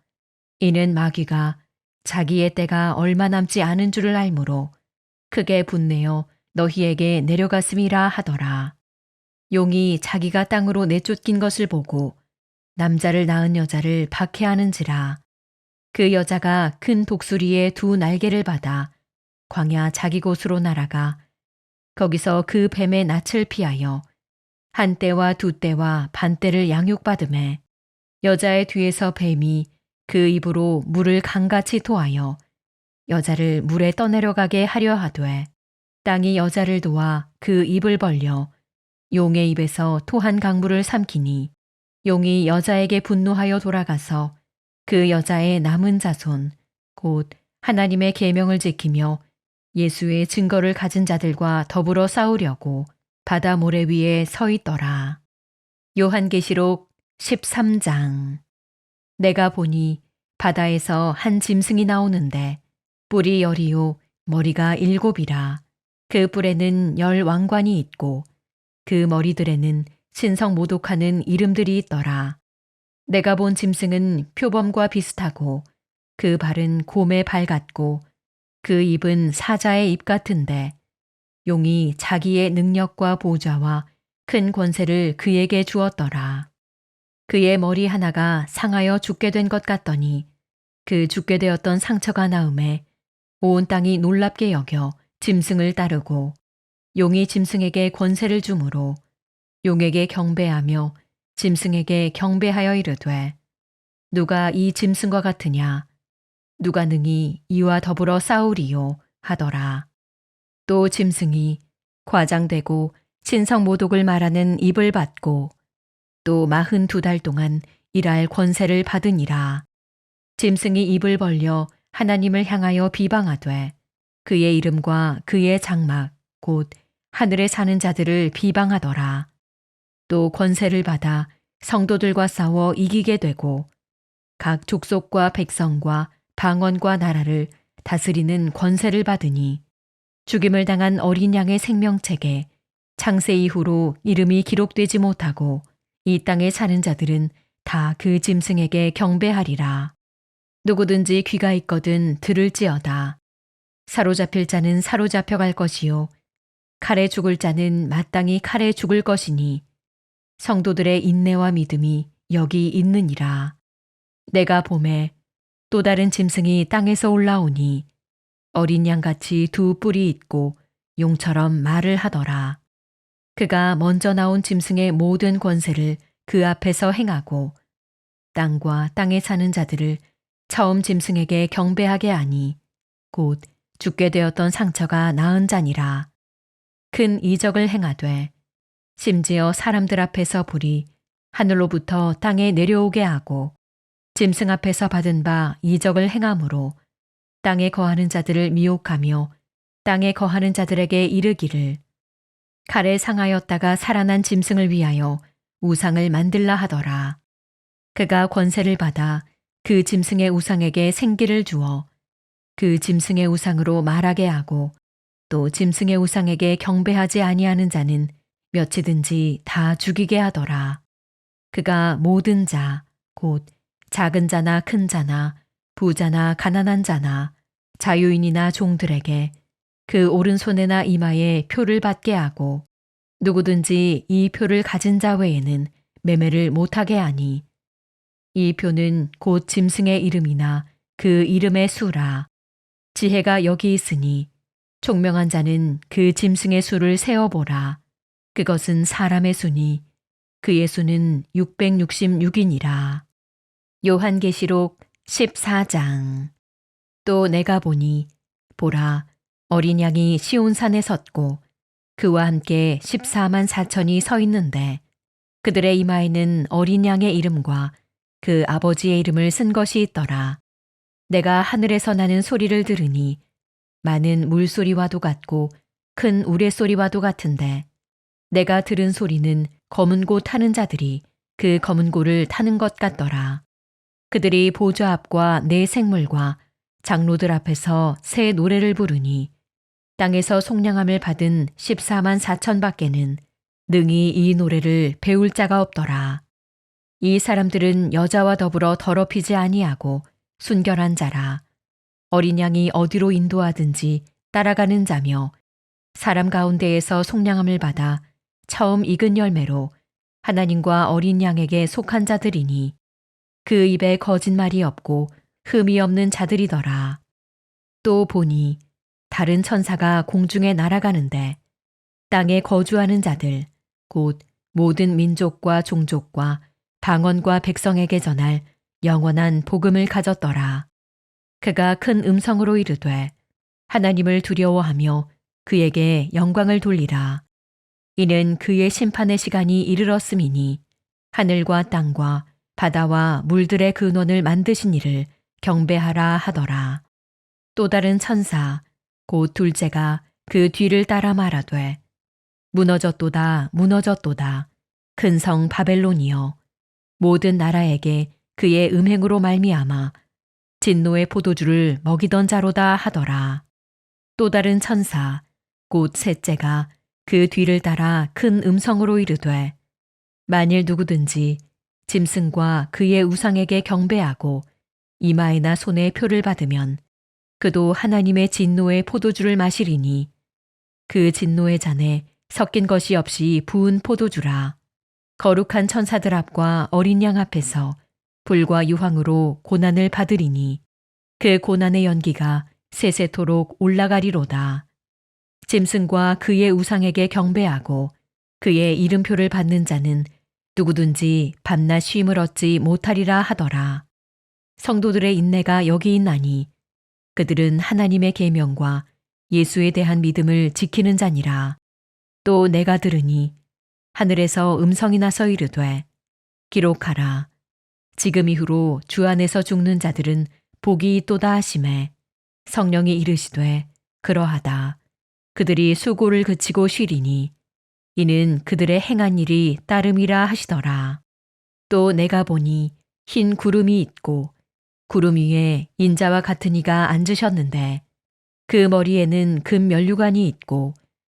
이는 마귀가 자기의 때가 얼마 남지 않은 줄을 알므로 크게 분내어 너희에게 내려갔음이라 하더라. 용이 자기가 땅으로 내쫓긴 것을 보고 남자를 낳은 여자를 박해하는지라. 그 여자가 큰 독수리의 2 날개를 받아 광야 자기 곳으로 날아가 거기서 그 뱀의 낯을 피하여 한 떼와 2 떼와 반 떼를 양육받음에 여자의 뒤에서 뱀이 그 입으로 물을 강같이 토하여 여자를 물에 떠내려가게 하려 하되 땅이 여자를 도와 그 입을 벌려 용의 입에서 토한 강물을 삼키니 용이 여자에게 분노하여 돌아가서 그 여자의 남은 자손 곧 하나님의 계명을 지키며 예수의 증거를 가진 자들과 더불어 싸우려고 바다 모래 위에 서 있더라. 요한계시록 13장. 내가 보니 바다에서 한 짐승이 나오는데 뿔이 10이요 머리가 7이라. 그 뿔에는 10 왕관이 있고 그 머리들에는 신성 모독하는 이름들이 있더라. 내가 본 짐승은 표범과 비슷하고 그 발은 곰의 발 같고 그 입은 사자의 입 같은데 용이 자기의 능력과 보좌와 큰 권세를 그에게 주었더라. 그의 머리 하나가 상하여 죽게 된 것 같더니 그 죽게 되었던 상처가 나음에 온 땅이 놀랍게 여겨 짐승을 따르고 용이 짐승에게 권세를 주므로 용에게 경배하며 짐승에게 경배하여 이르되 누가 이 짐승과 같으냐 누가 능히 이와 더불어 싸우리요 하더라. 또 짐승이 과장되고 신성 모독을 말하는 입을 받고 또 42달 동안 일할 권세를 받으니라. 짐승이 입을 벌려 하나님을 향하여 비방하되 그의 이름과 그의 장막 곧 하늘에 사는 자들을 비방하더라. 또 권세를 받아 성도들과 싸워 이기게 되고 각 족속과 백성과 방언과 나라를 다스리는 권세를 받으니 죽임을 당한 어린 양의 생명책에 창세 이후로 이름이 기록되지 못하고 이 땅에 사는 자들은 다 그 짐승에게 경배하리라. 누구든지 귀가 있거든 들을지어다. 사로잡힐 자는 사로잡혀 갈 것이요 칼에 죽을 자는 마땅히 칼에 죽을 것이니 성도들의 인내와 믿음이 여기 있느니라. 내가 보매 또 다른 짐승이 땅에서 올라오니 어린 양같이 2 뿔이 있고 용처럼 말을 하더라. 그가 먼저 나온 짐승의 모든 권세를 그 앞에서 행하고 땅과 땅에 사는 자들을 처음 짐승에게 경배하게 하니 곧 죽게 되었던 상처가 나은 자니라. 큰 이적을 행하되 심지어 사람들 앞에서 불이 하늘로부터 땅에 내려오게 하고 짐승 앞에서 받은 바 이적을 행함으로 땅에 거하는 자들을 미혹하며 땅에 거하는 자들에게 이르기를 칼에 상하였다가 살아난 짐승을 위하여 우상을 만들라 하더라. 그가 권세를 받아 그 짐승의 우상에게 생기를 주어 그 짐승의 우상으로 말하게 하고 또 짐승의 우상에게 경배하지 아니하는 자는 몇이든지 다 죽이게 하더라. 그가 모든 자, 곧 작은 자나 큰 자나 부자나 가난한 자나 자유인이나 종들에게 그 오른손에나 이마에 표를 받게 하고 누구든지 이 표를 가진 자 외에는 매매를 못하게 하니 이 표는 곧 짐승의 이름이나 그 이름의 수라. 지혜가 여기 있으니 총명한 자는 그 짐승의 수를 세어보라. 그것은 사람의 수니 그의 수는 666이니라. 요한계시록 14장. 또 내가 보니 보라 어린 양이 시온산에 섰고 그와 함께 14만 4천이 서 있는데 그들의 이마에는 어린 양의 이름과 그 아버지의 이름을 쓴 것이 있더라. 내가 하늘에서 나는 소리를 들으니 많은 물소리와도 같고 큰 우레소리와도 같은데 내가 들은 소리는 검은 고 타는 자들이 그 검은 고를 타는 것 같더라. 그들이 보좌 앞과 네 생물과 장로들 앞에서 새 노래를 부르니 땅에서 속량함을 받은 14만 4천 밖에는 능히 이 노래를 배울 자가 없더라. 이 사람들은 여자와 더불어 더럽히지 아니하고 순결한 자라. 어린 양이 어디로 인도하든지 따라가는 자며 사람 가운데에서 속량함을 받아 처음 익은 열매로 하나님과 어린 양에게 속한 자들이니 그 입에 거짓말이 없고 흠이 없는 자들이더라. 또 보니 다른 천사가 공중에 날아가는데 땅에 거주하는 자들 곧 모든 민족과 종족과 방언과 백성에게 전할 영원한 복음을 가졌더라. 그가 큰 음성으로 이르되 하나님을 두려워하며 그에게 영광을 돌리라. 이는 그의 심판의 시간이 이르렀음이니 하늘과 땅과 바다와 물들의 근원을 만드신 이를 경배하라 하더라. 또 다른 천사 곧 둘째가 그 뒤를 따라 말하되 무너졌도다 무너졌도다 큰 성 바벨론이여 모든 나라에게 그의 음행으로 말미암아 진노의 포도주를 먹이던 자로다 하더라. 또 다른 천사 곧 셋째가 그 뒤를 따라 큰 음성으로 이르되 만일 누구든지 짐승과 그의 우상에게 경배하고 이마에나 손에 표를 받으면 그도 하나님의 진노의 포도주를 마시리니 그 진노의 잔에 섞인 것이 없이 부은 포도주라. 거룩한 천사들 앞과 어린 양 앞에서 불과 유황으로 고난을 받으리니 그 고난의 연기가 세세토록 올라가리로다. 짐승과 그의 우상에게 경배하고 그의 이름표를 받는 자는 누구든지 밤낮 쉼을 얻지 못하리라 하더라. 성도들의 인내가 여기 있나니 그들은 하나님의 계명과 예수에 대한 믿음을 지키는 자니라. 또 내가 들으니 하늘에서 음성이 나서 이르되 기록하라. 지금 이후로 주 안에서 죽는 자들은 복이 있도다 하시매 성령이 이르시되 그러하다. 그들이 수고를 그치고 쉬리니 이는 그들의 행한 일이 따름이라 하시더라. 또 내가 보니 흰 구름이 있고 구름 위에 인자와 같은 이가 앉으셨는데 그 머리에는 금 면류관이 있고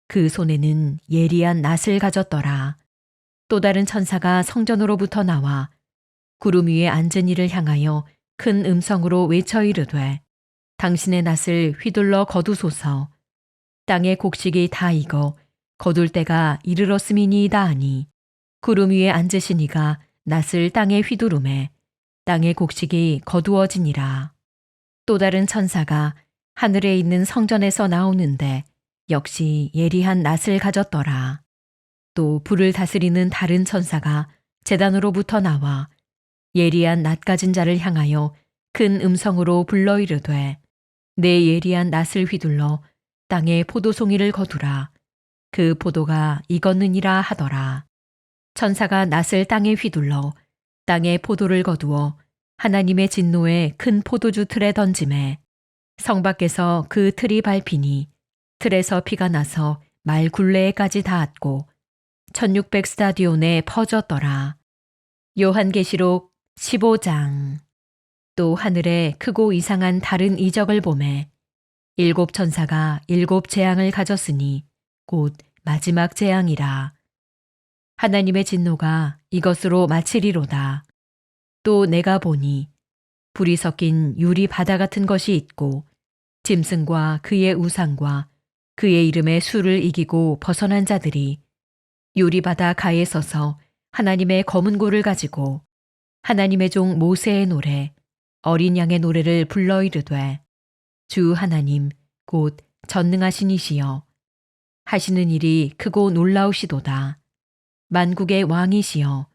그 손에는 예리한 낫을 가졌더라. 또 다른 천사가 성전으로부터 나와 구름 위에 앉은 이를 향하여 큰 음성으로 외쳐 이르되 당신의 낫을 휘둘러 거두소서. 땅의 곡식이 다 익어 거둘 때가 이르렀음이니이다 하니 구름 위에 앉으신 이가 낫을 땅에 휘두르매 땅의 곡식이 거두어지니라. 또 다른 천사가 하늘에 있는 성전에서 나오는데 역시 예리한 낫을 가졌더라. 또 불을 다스리는 다른 천사가 제단으로부터 나와 예리한 낫 가진 자를 향하여 큰 음성으로 불러 이르되 내 예리한 낫을 휘둘러 땅에 포도송이를 거두라. 그 포도가 익었느니라 하더라. 천사가 낫을 땅에 휘둘러 땅에 포도를 거두어 하나님의 진노에 큰 포도주 틀에 던지매 성 밖에서 그 틀이 밟히니 틀에서 피가 나서 말 굴레에까지 닿았고 1600 스타디온에 퍼졌더라. 요한계시록 15장. 또 하늘에 크고 이상한 다른 이적을 보매 일곱 천사가 일곱 재앙을 가졌으니 곧 마지막 재앙이라. 하나님의 진노가 이것으로 마치리로다. 또 내가 보니 불이 섞인 유리 바다 같은 것이 있고 짐승과 그의 우상과 그의 이름의 수를 이기고 벗어난 자들이 유리 바다 가에 서서 하나님의 검은 고를 가지고 하나님의 종 모세의 노래 어린 양의 노래를 불러 이르되 주 하나님 곧 전능하신 이시여 하시는 일이 크고 놀라우시도다. 만국의 왕이시여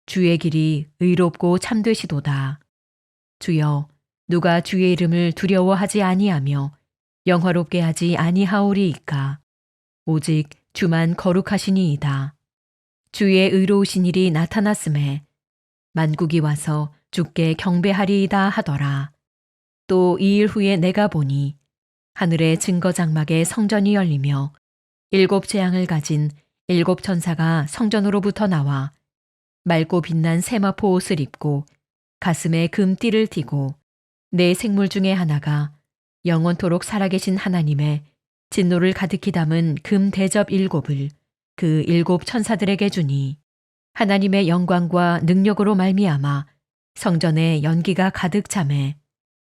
주의 길이 의롭고 참되시도다. 주여 누가 주의 이름을 두려워하지 아니하며 영화롭게 하지 아니하오리이까. 오직 주만 거룩하시니이다. 주의 의로우신 일이 나타났음에 만국이 와서 주께 경배하리이다 하더라. 또 이 일 후에 내가 보니 하늘의 증거 장막의 성전이 열리며 일곱 재앙을 가진 일곱 천사가 성전으로부터 나와 맑고 빛난 세마포 옷을 입고 가슴에 금띠를 띠고 네 생물 중에 하나가 영원토록 살아계신 하나님의 진노를 가득히 담은 금 대접 일곱을 그 일곱 천사들에게 주니 하나님의 영광과 능력으로 말미암아 성전에 연기가 가득 차매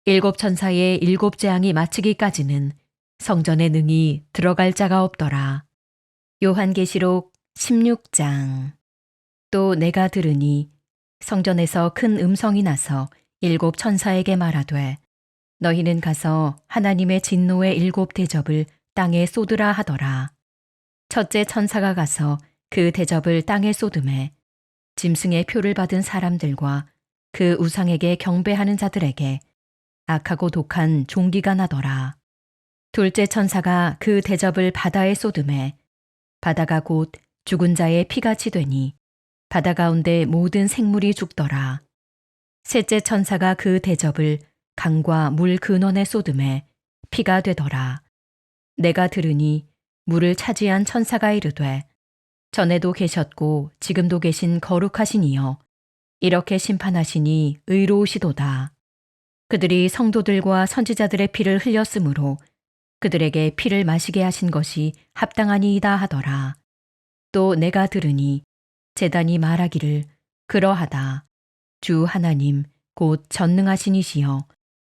일곱 천사의 일곱 재앙이 마치기까지는 성전에 능히 들어갈 자가 없더라. 요한계시록 16장. 또 내가 들으니 성전에서 큰 음성이 나서 일곱 천사에게 말하되 너희는 가서 하나님의 진노의 일곱 대접을 땅에 쏟으라 하더라. 첫째 천사가 가서 그 대접을 땅에 쏟음에 짐승의 표를 받은 사람들과 그 우상에게 경배하는 자들에게 악하고 독한 종기가 나더라. 둘째 천사가 그 대접을 바다에 쏟음에 바다가 곧 죽은 자의 피같이 되니 바다 가운데 모든 생물이 죽더라. 셋째 천사가 그 대접을 강과 물 근원에 쏟음에 피가 되더라. 내가 들으니 물을 차지한 천사가 이르되 전에도 계셨고 지금도 계신 거룩하신 이여 이렇게 심판하시니 의로우시도다. 그들이 성도들과 선지자들의 피를 흘렸으므로 그들에게 피를 마시게 하신 것이 합당하니이다 하더라. 또 내가 들으니 제단이 말하기를 그러하다. 주 하나님 곧 전능하신 이시여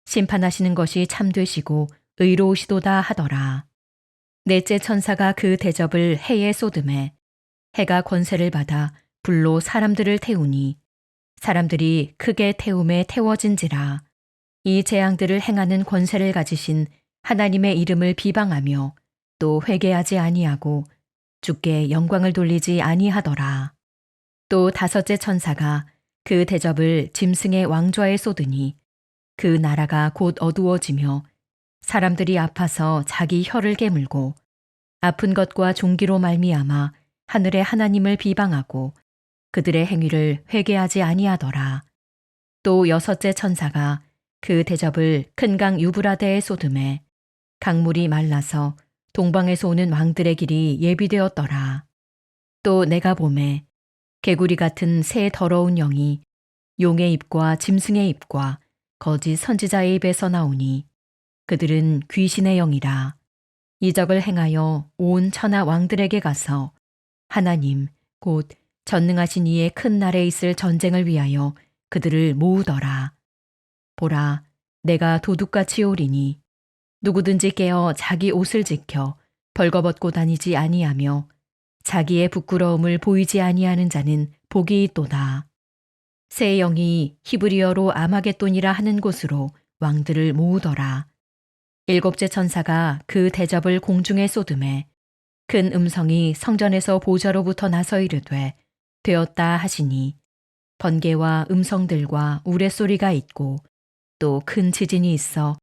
심판하시는 것이 참되시고 의로우시도다 하더라. 넷째 천사가 그 대접을 해에 쏟음에 해가 권세를 받아 불로 사람들을 태우니 사람들이 크게 태움에 태워진지라. 이 재앙들을 행하는 권세를 가지신 하나님의 이름을 비방하며 또 회개하지 아니하고 주께 영광을 돌리지 아니하더라. 또 다섯째 천사가 그 대접을 짐승의 왕좌에 쏟으니 그 나라가 곧 어두워지며 사람들이 아파서 자기 혀를 깨물고 아픈 것과 종기로 말미암아 하늘의 하나님을 비방하고 그들의 행위를 회개하지 아니하더라. 또 여섯째 천사가 그 대접을 큰 강 유브라데에 쏟음에 강물이 말라서 동방에서 오는 왕들의 길이 예비되었더라. 또 내가 보매 개구리 같은 새 더러운 영이 용의 입과 짐승의 입과 거짓 선지자의 입에서 나오니 그들은 귀신의 영이라. 이적을 행하여 온 천하 왕들에게 가서 하나님 곧 전능하신 이의 큰 날에 있을 전쟁을 위하여 그들을 모으더라. 보라, 내가 도둑같이 오리니 누구든지 깨어 자기 옷을 지켜 벌거벗고 다니지 아니하며 자기의 부끄러움을 보이지 아니하는 자는 복이 있도다. 새 영이 히브리어로 아마겟돈이라 하는 곳으로 왕들을 모으더라. 일곱째 천사가 그 대접을 공중에 쏟음에 큰 음성이 성전에서 보좌로부터 나서 이르되 되었다 하시니 번개와 음성들과 우레소리가 있고 또 큰 지진이 있어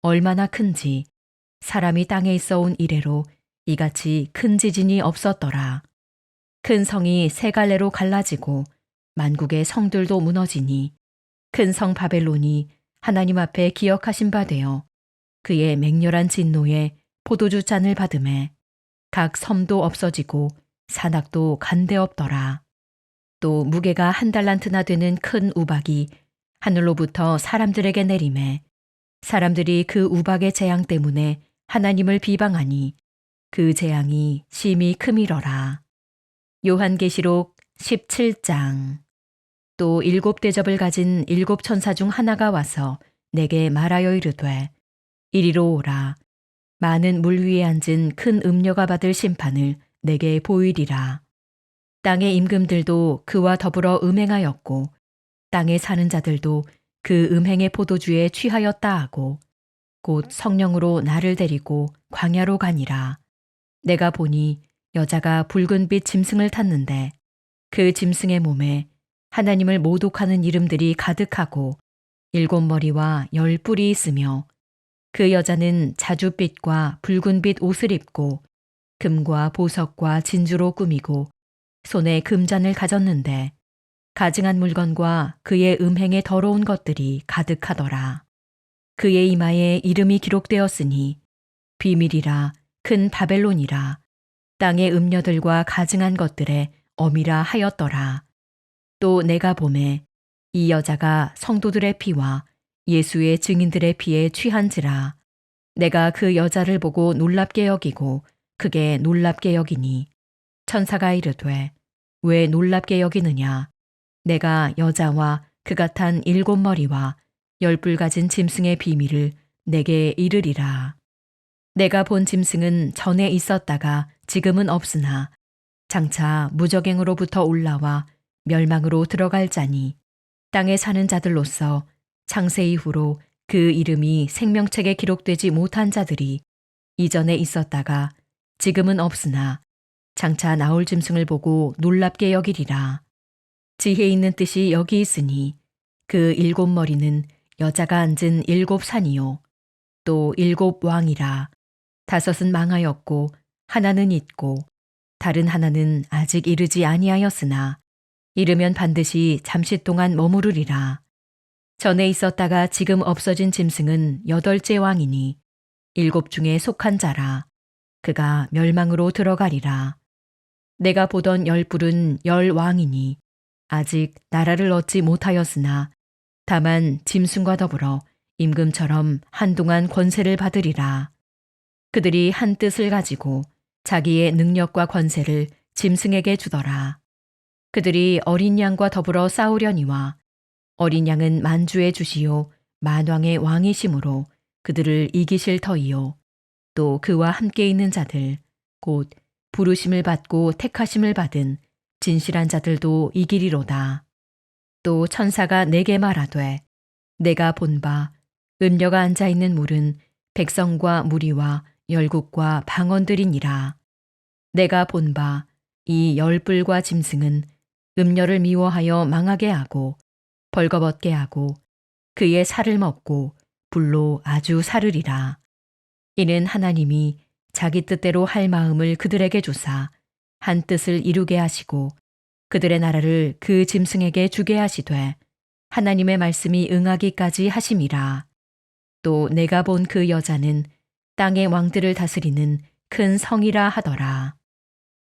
얼마나 큰지 사람이 땅에 있어 온 이래로 이같이 큰 지진이 없었더라. 큰 성이 세 갈래로 갈라지고 만국의 성들도 무너지니 큰 성 바벨론이 하나님 앞에 기억하신 바 되어 그의 맹렬한 진노에 포도주 잔을 받음에 각 섬도 없어지고 산악도 간데없더라. 또 무게가 1달란트나 되는 큰 우박이 하늘로부터 사람들에게 내림에 사람들이 그 우박의 재앙 때문에 하나님을 비방하니 그 재앙이 심히 크미러라. 요한계시록 17장. 또 7대접을 가진 7천사 중 하나가 와서 내게 말하여 이르되 이리로 오라. 많은 물 위에 앉은 큰 음녀가 받을 심판을 내게 보이리라. 땅의 임금들도 그와 더불어 음행하였고 땅에 사는 자들도 그 음행의 포도주에 취하였다 하고 곧 성령으로 나를 데리고 광야로 가니라. 내가 보니 여자가 붉은빛 짐승을 탔는데 그 짐승의 몸에 하나님을 모독하는 이름들이 가득하고 7머리와 10뿔이 있으며 그 여자는 자줏빛과 붉은빛 옷을 입고 금과 보석과 진주로 꾸미고 손에 금잔을 가졌는데 가증한 물건과 그의 음행의 더러운 것들이 가득하더라. 그의 이마에 이름이 기록되었으니 비밀이라 큰 바벨론이라 땅의 음녀들과 가증한 것들의 어미라 하였더라. 또 내가 보매 이 여자가 성도들의 피와 예수의 증인들의 피에 취한지라. 내가 그 여자를 보고 놀랍게 여기고 크게 놀랍게 여기니 천사가 이르되 왜 놀랍게 여기느냐. 내가 여자와 그가 탄 7머리와 10뿔 가진 짐승의 비밀을 내게 이르리라. 내가 본 짐승은 전에 있었다가 지금은 없으나 장차 무적행으로부터 올라와 멸망으로 들어갈 자니 땅에 사는 자들로서 창세 이후로 그 이름이 생명책에 기록되지 못한 자들이 이전에 있었다가 지금은 없으나 장차 나올 짐승을 보고 놀랍게 여기리라. 지혜 있는 뜻이 여기 있으니 그 7머리는 여자가 앉은 7산이요 또 7왕이라. 다섯은 망하였고 하나는 있고 다른 하나는 아직 이르지 아니하였으나 이르면 반드시 잠시 동안 머무르리라. 전에 있었다가 지금 없어진 짐승은 8째 왕이니 7 중에 속한 자라. 그가 멸망으로 들어가리라. 내가 보던 10뿔은 10왕이니 아직 나라를 얻지 못하였으나 다만 짐승과 더불어 임금처럼 한동안 권세를 받으리라. 그들이 한 뜻을 가지고 자기의 능력과 권세를 짐승에게 주더라. 그들이 어린 양과 더불어 싸우려니와 어린 양은 만주의 주시요 만왕의 왕이심으로 그들을 이기실 터이요 또 그와 함께 있는 자들 곧 부르심을 받고 택하심을 받은 진실한 자들도 이기리로다. 또 천사가 내게 말하되 내가 본 바 음녀가 앉아 있는 물은 백성과 무리와 열국과 방언들이니라. 내가 본 바 이 10뿔과 짐승은 음녀를 미워하여 망하게 하고 벌거벗게 하고 그의 살을 먹고 불로 아주 사르리라. 이는 하나님이 자기 뜻대로 할 마음을 그들에게 주사 한 뜻을 이루게 하시고 그들의 나라를 그 짐승에게 주게 하시되 하나님의 말씀이 응하기까지 하심이라. 또 내가 본 그 여자는 땅의 왕들을 다스리는 큰 성이라 하더라.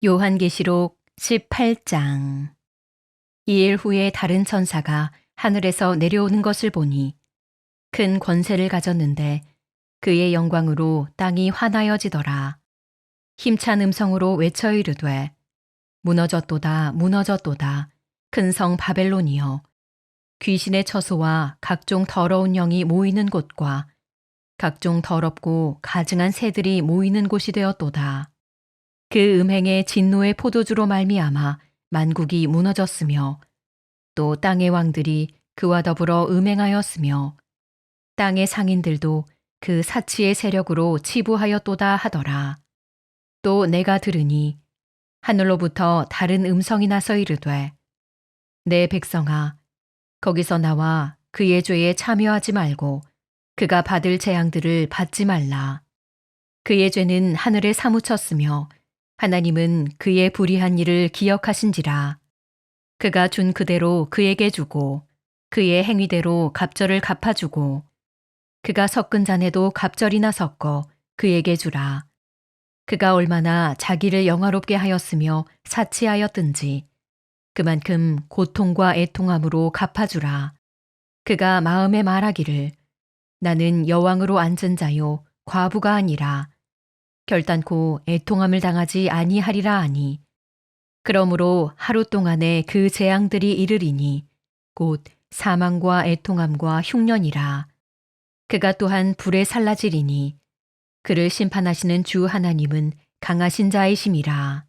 요한계시록 18장. 이일 후에 다른 천사가 하늘에서 내려오는 것을 보니 큰 권세를 가졌는데 그의 영광으로 땅이 환하여지더라. 힘찬 음성으로 외쳐 이르되 무너졌도다 무너졌도다 큰 성 바벨론이여 귀신의 처소와 각종 더러운 영이 모이는 곳과 각종 더럽고 가증한 새들이 모이는 곳이 되었도다. 그 음행의 진노의 포도주로 말미암아 만국이 무너졌으며 또 땅의 왕들이 그와 더불어 음행하였으며 땅의 상인들도 그 사치의 세력으로 치부하였도다 하더라. 또 내가 들으니 하늘로부터 다른 음성이 나서 이르되 내 백성아 거기서 나와 그의 죄에 참여하지 말고 그가 받을 재앙들을 받지 말라. 그의 죄는 하늘에 사무쳤으며 하나님은 그의 불의한 일을 기억하신지라. 그가 준 그대로 그에게 주고 그의 행위대로 갑절을 갚아주고 그가 섞은 잔에도 갑절이나 섞어 그에게 주라. 그가 얼마나 자기를 영화롭게 하였으며 사치하였든지 그만큼 고통과 애통함으로 갚아주라. 그가 마음에 말하기를 나는 여왕으로 앉은 자요 과부가 아니라 결단코 애통함을 당하지 아니하리라 하니 그러므로 하루 동안에 그 재앙들이 이르리니 곧 사망과 애통함과 흉년이라. 그가 또한 불에 살라지리니 그를 심판하시는 주 하나님은 강하신 자이심이라.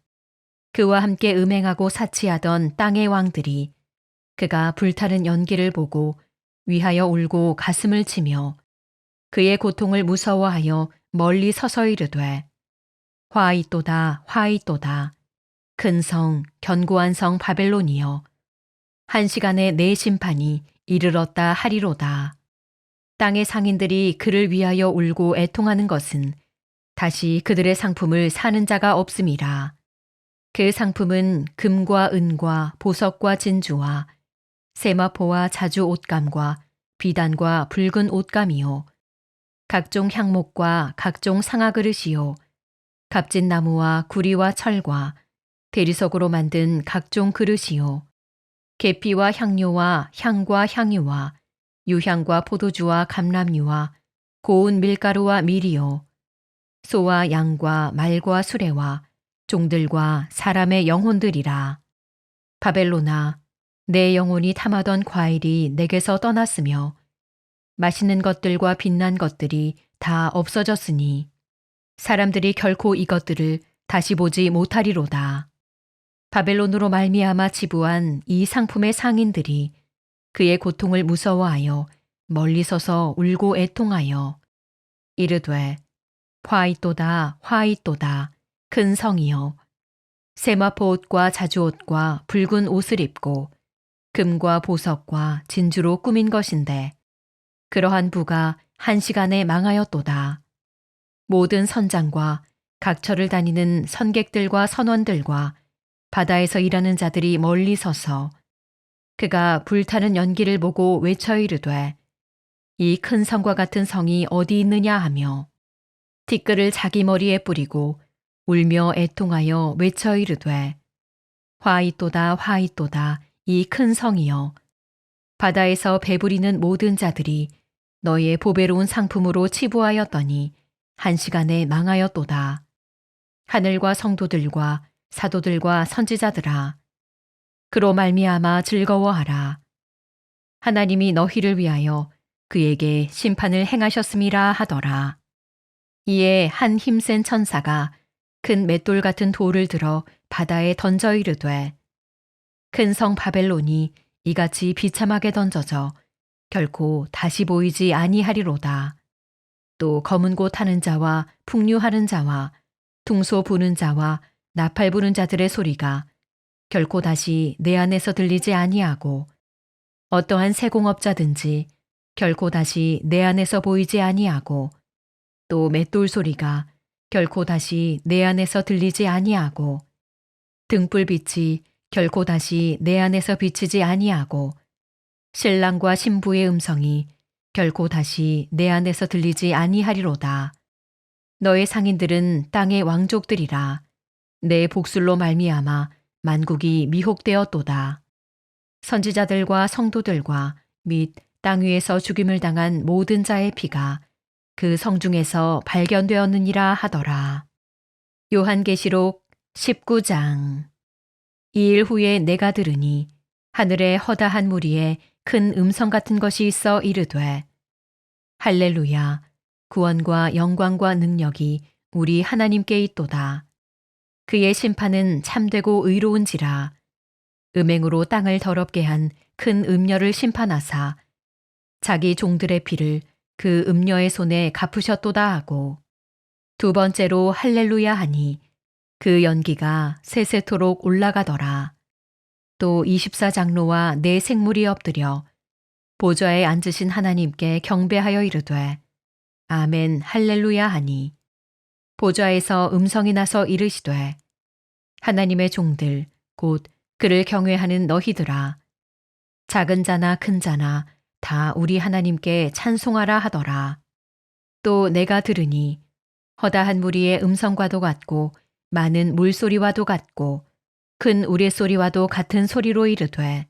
그와 함께 음행하고 사치하던 땅의 왕들이 그가 불타는 연기를 보고 위하여 울고 가슴을 치며 그의 고통을 무서워하여 멀리 서서 이르되 화이또다 화이또다 큰 성 견고한 성 바벨론이여 한 시간에 내 심판이 이르렀다 하리로다. 땅의 상인들이 그를 위하여 울고 애통하는 것은 다시 그들의 상품을 사는 자가 없음이라. 그 상품은 금과 은과 보석과 진주와 세마포와 자주 옷감과 비단과 붉은 옷감이요 각종 향목과 각종 상아그릇이요 값진 나무와 구리와 철과 대리석으로 만든 각종 그릇이요 계피와 향료와 향과 향유와 유향과 포도주와 감람유와 고운 밀가루와 밀이요 소와 양과 말과 수레와 종들과 사람의 영혼들이라. 바벨로나 내 영혼이 탐하던 과일이 내게서 떠났으며 맛있는 것들과 빛난 것들이 다 없어졌으니 사람들이 결코 이것들을 다시 보지 못하리로다. 바벨론으로 말미암아 지부한 이 상품의 상인들이 그의 고통을 무서워하여 멀리 서서 울고 애통하여 이르되 화이또다 화이또다 큰 성이여 세마포 옷과 자주 옷과 붉은 옷을 입고 금과 보석과 진주로 꾸민 것인데 그러한 부가 한 시간에 망하였도다. 모든 선장과 각처를 다니는 선객들과 선원들과 바다에서 일하는 자들이 멀리 서서 그가 불타는 연기를 보고 외쳐 이르되 이 큰 성과 같은 성이 어디 있느냐 하며 티끌을 자기 머리에 뿌리고 울며 애통하여 외쳐 이르되 화 있도다 화 있도다 이 큰 성이여 바다에서 배부리는 모든 자들이 너희의 보배로운 상품으로 치부하였더니 한 시간에 망하였도다. 하늘과 성도들과 사도들과 선지자들아 그로 말미암아 즐거워하라. 하나님이 너희를 위하여 그에게 심판을 행하셨음이라 하더라. 이에 한 힘센 천사가 큰 맷돌 같은 돌을 들어 바다에 던져 이르되 큰 성 바벨론이 이같이 비참하게 던져져 결코 다시 보이지 아니하리로다. 또 검은 곳 하는 자와 풍류하는 자와 둥소 부는 자와 나팔 부는 자들의 소리가 결코 다시 내 안에서 들리지 아니하고 어떠한 세공업자든지 결코 다시 내 안에서 보이지 아니하고 또 맷돌 소리가 결코 다시 내 안에서 들리지 아니하고 등불빛이 결코 다시 내 안에서 비치지 아니하고 신랑과 신부의 음성이 결코 다시 내 안에서 들리지 아니하리로다. 너의 상인들은 땅의 왕족들이라. 내 복술로 말미암아 만국이 미혹되었도다. 선지자들과 성도들과 및 땅 위에서 죽임을 당한 모든 자의 피가 그 성중에서 발견되었느니라 하더라. 요한계시록 19장. 이 일 후에 내가 들으니 하늘의 허다한 무리에 큰 음성 같은 것이 있어 이르되 할렐루야 구원과 영광과 능력이 우리 하나님께 있도다. 그의 심판은 참되고 의로운지라. 음행으로 땅을 더럽게 한 큰 음녀를 심판하사 자기 종들의 피를 그 음녀의 손에 갚으셨도다 하고 두 번째로 할렐루야 하니 그 연기가 세세토록 올라가더라. 또 24장로와 네 생물이 엎드려 보좌에 앉으신 하나님께 경배하여 이르되 아멘 할렐루야 하니 보좌에서 음성이 나서 이르시되 하나님의 종들 곧 그를 경외하는 너희들아 작은 자나 큰 자나 다 우리 하나님께 찬송하라 하더라. 또 내가 들으니 허다한 무리의 음성과도 같고 많은 물소리와도 같고 큰 우레소리와도 같은 소리로 이르되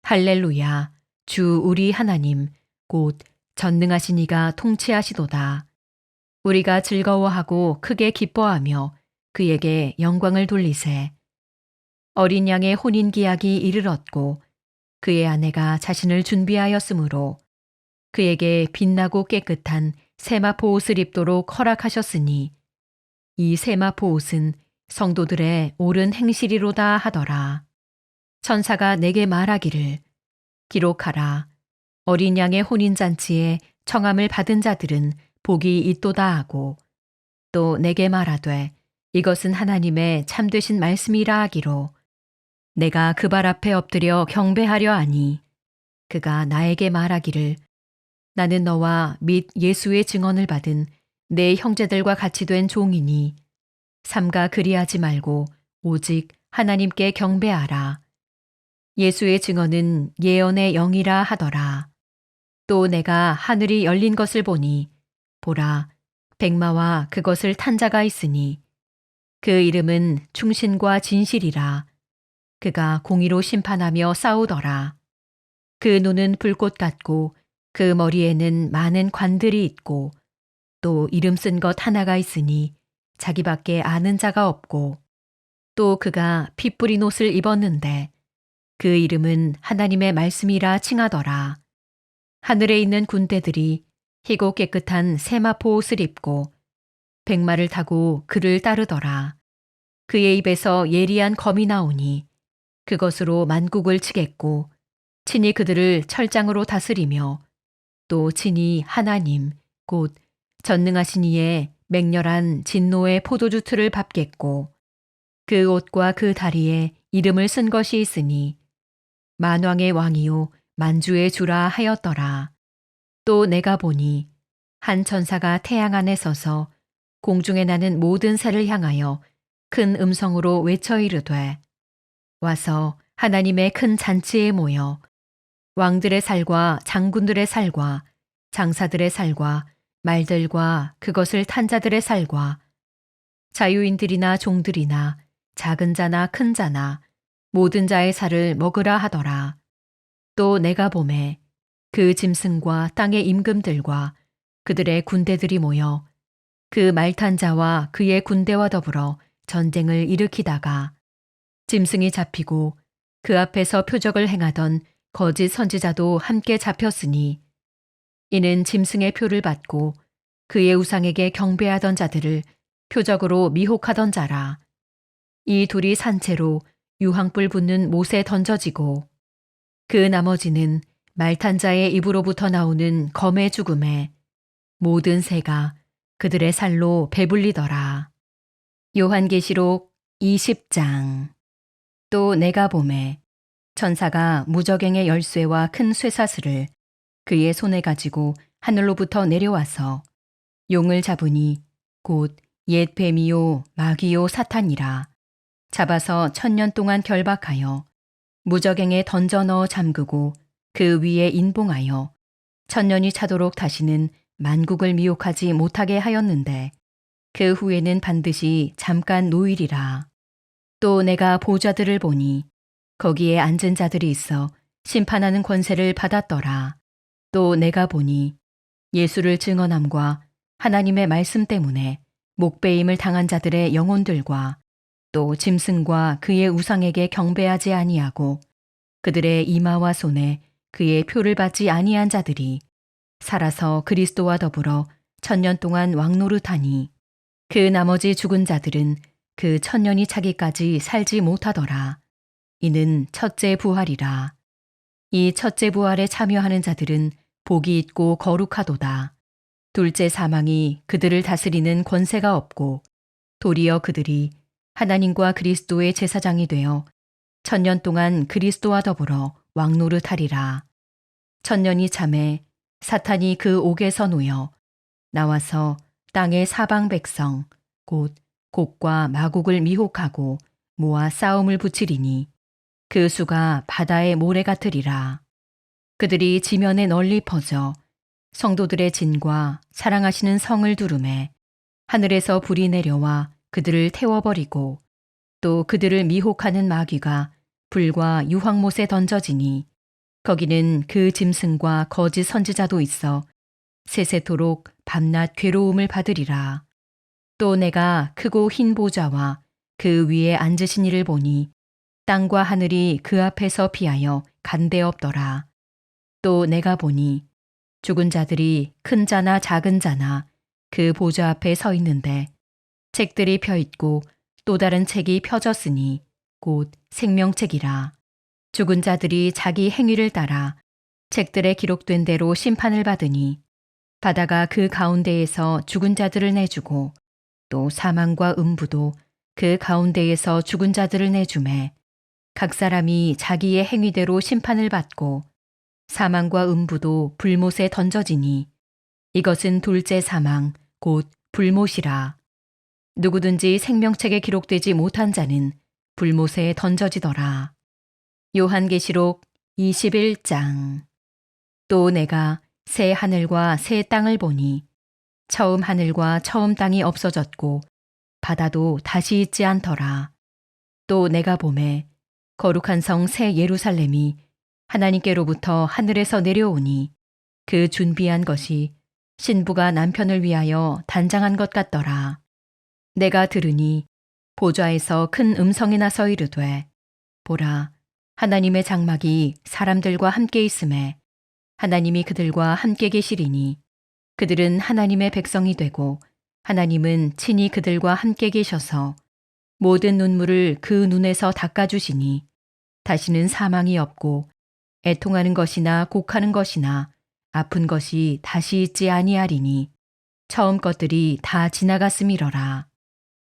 할렐루야 주 우리 하나님 곧 전능하신 이가 통치하시도다. 우리가 즐거워하고 크게 기뻐하며 그에게 영광을 돌리세. 어린 양의 혼인기약이 이르렀고 그의 아내가 자신을 준비하였으므로 그에게 빛나고 깨끗한 세마포 옷을 입도록 허락하셨으니 이 세마포 옷은 성도들의 옳은 행실이로다 하더라. 천사가 내게 말하기를 기록하라. 어린 양의 혼인잔치에 청함을 받은 자들은 복이 있도다 하고 또 내게 말하되 이것은 하나님의 참되신 말씀이라 하기로 내가 그 발 앞에 엎드려 경배하려 하니 그가 나에게 말하기를 나는 너와 및 예수의 증언을 받은 내 형제들과 같이 된 종이니 삼가 그리하지 말고 오직 하나님께 경배하라. 예수의 증언은 예언의 영이라 하더라. 또 내가 하늘이 열린 것을 보니 보라 백마와 그것을 탄 자가 있으니 그 이름은 충신과 진실이라. 그가 공의로 심판하며 싸우더라. 그 눈은 불꽃 같고 그 머리에는 많은 관들이 있고 또 이름 쓴 것 하나가 있으니 자기밖에 아는 자가 없고 또 그가 피 뿌린 옷을 입었는데 그 이름은 하나님의 말씀이라 칭하더라. 하늘에 있는 군대들이 희고 깨끗한 세마포 옷을 입고 백마를 타고 그를 따르더라. 그의 입에서 예리한 검이 나오니 그것으로 만국을 치겠고 친히 그들을 철장으로 다스리며 또 친히 하나님 곧 전능하신 이의 맹렬한 진노의 포도주 틀을 밟겠고 그 옷과 그 다리에 이름을 쓴 것이 있으니 만왕의 왕이요 만주의 주라 하였더라. 또 내가 보니 한 천사가 태양 안에 서서 공중에 나는 모든 새를 향하여 큰 음성으로 외쳐 이르되 와서 하나님의 큰 잔치에 모여 왕들의 살과 장군들의 살과 장사들의 살과 말들과 그것을 탄 자들의 살과 자유인들이나 종들이나 작은 자나 큰 자나 모든 자의 살을 먹으라 하더라. 또 내가 보매 그 짐승과 땅의 임금들과 그들의 군대들이 모여 그 말탄 자와 그의 군대와 더불어 전쟁을 일으키다가 짐승이 잡히고 그 앞에서 표적을 행하던 거짓 선지자도 함께 잡혔으니 이는 짐승의 표를 받고 그의 우상에게 경배하던 자들을 표적으로 미혹하던 자라. 이 둘이 산채로 유황불 붙는 못에 던져지고 그 나머지는 말탄 자의 입으로부터 나오는 검의 죽음에 모든 새가 그들의 살로 배불리더라. 요한계시록 20장. 또 내가 보매 천사가 무저갱의 열쇠와 큰 쇠사슬을 그의 손에 가지고 하늘로부터 내려와서 용을 잡으니 곧 옛 뱀이요 마귀요 사탄이라. 잡아서 1000년 동안 결박하여 무저갱에 던져 넣어 잠그고 그 위에 인봉하여 1000년이 차도록 다시는 만국을 미혹하지 못하게 하였는데 그 후에는 반드시 잠깐 노일이라. 또 내가 보좌들을 보니 거기에 앉은 자들이 있어 심판하는 권세를 받았더라. 또 내가 보니 예수를 증언함과 하나님의 말씀 때문에 목배임을 당한 자들의 영혼들과 또 짐승과 그의 우상에게 경배하지 아니하고 그들의 이마와 손에 그의 표를 받지 아니한 자들이 살아서 그리스도와 더불어 1000년 동안 왕노릇하니 그 나머지 죽은 자들은 그 1000년이 차기까지 살지 못하더라. 이는 첫째 부활이라. 이 첫째 부활에 참여하는 자들은 복이 있고 거룩하도다. 둘째 사망이 그들을 다스리는 권세가 없고 도리어 그들이 하나님과 그리스도의 제사장이 되어 1000년 동안 그리스도와 더불어 왕노릇하리라. 1000년이 참에 사탄이 그 옥에서 놓여 나와서 땅의 사방 백성 곧 곡과 마곡을 미혹하고 모아 싸움을 붙이리니 그 수가 바다의 모래 같으리라. 그들이 지면에 널리 퍼져 성도들의 진과 사랑하시는 성을 두루매 하늘에서 불이 내려와 그들을 태워버리고 또 그들을 미혹하는 마귀가 불과 유황못에 던져지니 거기는 그 짐승과 거짓 선지자도 있어 세세토록 밤낮 괴로움을 받으리라. 또 내가 크고 흰 보좌와 그 위에 앉으신 이를 보니 땅과 하늘이 그 앞에서 피하여 간데없더라. 또 내가 보니 죽은 자들이 큰 자나 작은 자나 그 보좌 앞에 서 있는데 책들이 펴 있고 또 다른 책이 펴졌으니 곧 생명책이라. 죽은 자들이 자기 행위를 따라 책들에 기록된 대로 심판을 받으니 바다가 그 가운데에서 죽은 자들을 내주고 또 사망과 음부도 그 가운데에서 죽은 자들을 내주매 각 사람이 자기의 행위대로 심판을 받고 사망과 음부도 불못에 던져지니 이것은 둘째 사망 곧 불못이라. 누구든지 생명책에 기록되지 못한 자는 불못에 던져지더라. 요한계시록 21장. 또 내가 새 하늘과 새 땅을 보니 처음 하늘과 처음 땅이 없어졌고 바다도 다시 있지 않더라. 또 내가 보매 거룩한 성 새 예루살렘이 하나님께로부터 하늘에서 내려오니 그 준비한 것이 신부가 남편을 위하여 단장한 것 같더라. 내가 들으니 보좌에서 큰 음성이 나서 이르되 보라 하나님의 장막이 사람들과 함께 있음에 하나님이 그들과 함께 계시리니 그들은 하나님의 백성이 되고 하나님은 친히 그들과 함께 계셔서 모든 눈물을 그 눈에서 닦아주시니 다시는 사망이 없고 애통하는 것이나 곡하는 것이나 아픈 것이 다시 있지 아니하리니 처음 것들이 다 지나갔음이러라.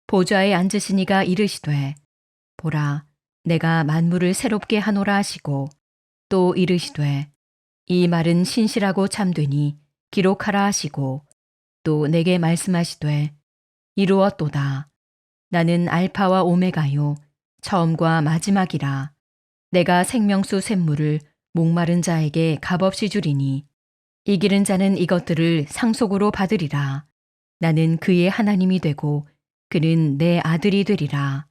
보좌에 앉으신 이가 이르시되 보라 내가 만물을 새롭게 하노라 하시고 또 이르시되 이 말은 신실하고 참되니 기록하라 하시고 또 내게 말씀하시되 이루었도다. 나는 알파와 오메가요 처음과 마지막이라. 내가 생명수 샘물을 목마른 자에게 값없이 주리니 이기는 자는 이것들을 상속으로 받으리라. 나는 그의 하나님이 되고 그는 내 아들이 되리라.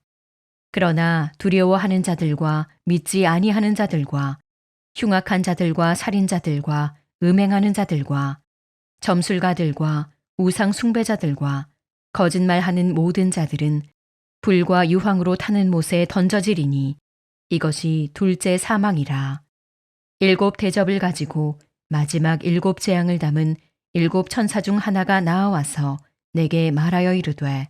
그러나 두려워하는 자들과 믿지 아니하는 자들과 흉악한 자들과 살인자들과 음행하는 자들과 점술가들과 우상 숭배자들과 거짓말하는 모든 자들은 불과 유황으로 타는 못에 던져지리니 이것이 둘째 사망이라. 일곱 대접을 가지고 마지막 일곱 재앙을 담은 일곱 천사 중 하나가 나와서 내게 말하여 이르되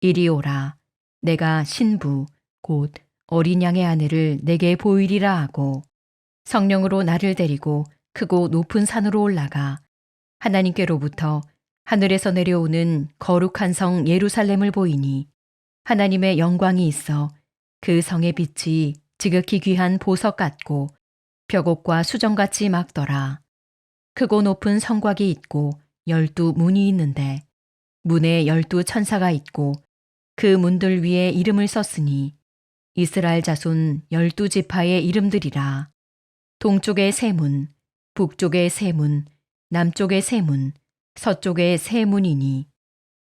이리 오라. 내가 신부 곧 어린 양의 아내를 내게 보이리라 하고 성령으로 나를 데리고 크고 높은 산으로 올라가 하나님께로부터 하늘에서 내려오는 거룩한 성 예루살렘을 보이니 하나님의 영광이 있어 그 성의 빛이 지극히 귀한 보석 같고 벽옥과 수정같이 막더라. 크고 높은 성곽이 있고 12문이 있는데 문에 12천사가 있고 그 문들 위에 이름을 썼으니 이스라엘 자손 12지파의 이름들이라. 동쪽의 세 문, 북쪽의 세 문, 남쪽의 세 문, 서쪽의 세 문이니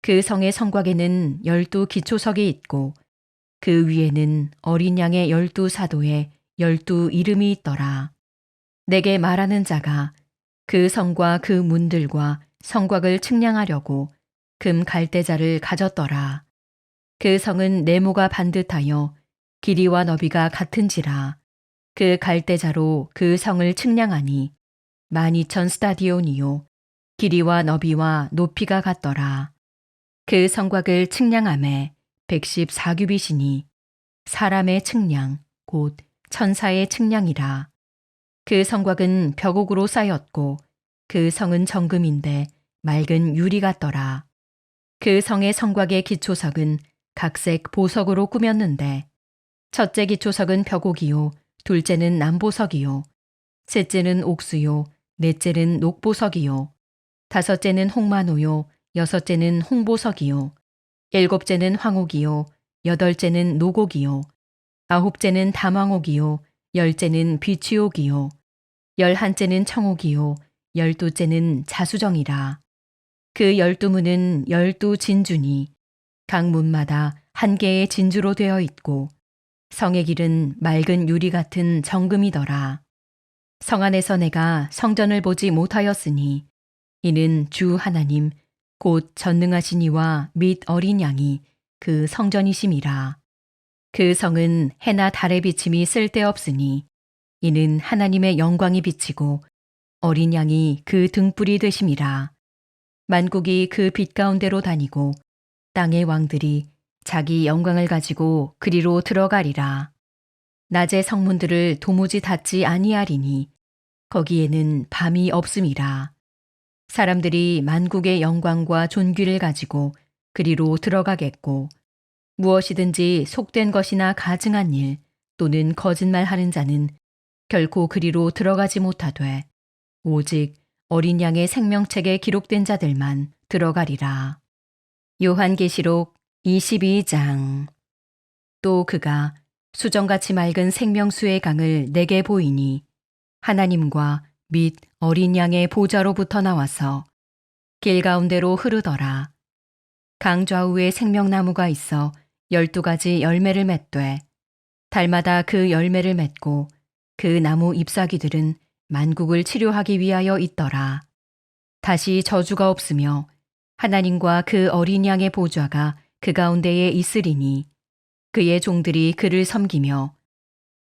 그 성의 성곽에는 12기초석이 있고 그 위에는 어린 양의 12사도의 12이름이 있더라. 내게 말하는 자가 그 성과 그 문들과 성곽을 측량하려고 금 갈대자를 가졌더라. 그 성은 네모가 반듯하여 길이와 너비가 같은지라. 그 갈대자로 그 성을 측량하니 12,000 스타디온이요 길이와 너비와 높이가 같더라. 그 성곽을 측량함에 114규빗이니 사람의 측량 곧 천사의 측량이라. 그 성곽은 벽옥으로 쌓였고 그 성은 정금인데 맑은 유리 같더라. 그 성의 성곽의 기초석은 각색 보석으로 꾸몄는데 첫째 기초석은 벽옥이요 둘째는 남보석이요 셋째는 옥수요 넷째는 녹보석이요 다섯째는 홍마노요 여섯째는 홍보석이요 일곱째는 황옥이요 여덟째는 노곡이요 아홉째는 담황옥이요 열째는 비취옥이요 열한째는 청옥이요 열두째는 자수정이라. 그 12문은 12진주니 각 문마다 한 개의 진주로 되어 있고 성의 길은 맑은 유리 같은 정금이더라. 성 안에서 내가 성전을 보지 못하였으니 이는 주 하나님 곧 전능하신 이와 및 어린 양이 그 성전이심이라. 그 성은 해나 달의 비침이 쓸데없으니 이는 하나님의 영광이 비치고 어린 양이 그 등불이 되심이라. 만국이 그 빛 가운데로 다니고 땅의 왕들이 자기 영광을 가지고 그리로 들어가리라. 낮의 성문들을 도무지 닫지 아니하리니 거기에는 밤이 없음이라. 사람들이 만국의 영광과 존귀를 가지고 그리로 들어가겠고 무엇이든지 속된 것이나 가증한 일 또는 거짓말하는 자는 결코 그리로 들어가지 못하되 오직 어린 양의 생명책에 기록된 자들만 들어가리라. 요한계시록 22장. 또 그가 수정같이 맑은 생명수의 강을 내게 보이니 하나님과 및 어린 양의 보좌로부터 나와서 길 가운데로 흐르더라. 강 좌우에 생명나무가 있어 12가지 열매를 맺되 달마다 그 열매를 맺고 그 나무 잎사귀들은 만국을 치료하기 위하여 있더라. 다시 저주가 없으며 하나님과 그 어린 양의 보좌가 그 가운데에 있으리니 그의 종들이 그를 섬기며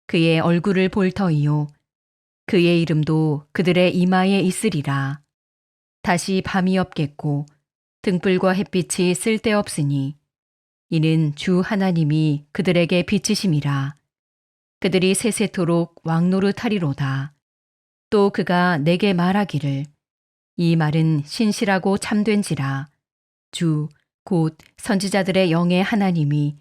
그의 얼굴을 볼 터이요 그의 이름도 그들의 이마에 있으리라. 다시 밤이 없겠고 등불과 햇빛이 쓸데없으니 이는 주 하나님이 그들에게 비치심이라. 그들이 세세토록 왕노릇하리로다. 또 그가 내게 말하기를 이 말은 신실하고 참된지라. 주 곧 선지자들의 영의 하나님이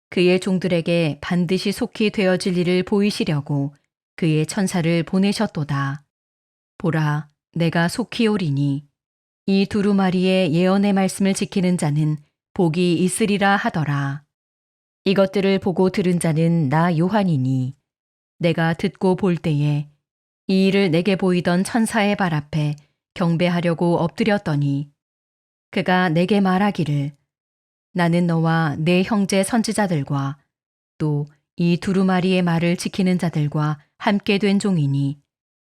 그의 종들에게 반드시 속히 되어질 일을 보이시려고 그의 천사를 보내셨도다. 보라, 내가 속히 오리니 이 두루마리의 예언의 말씀을 지키는 자는 복이 있으리라 하더라. 이것들을 보고 들은 자는 나 요한이니 내가 듣고 볼 때에 이 일을 내게 보이던 천사의 발 앞에 경배하려고 엎드렸더니 그가 내게 말하기를 나는 너와 내 형제 선지자들과 또 이 두루마리의 말을 지키는 자들과 함께 된 종이니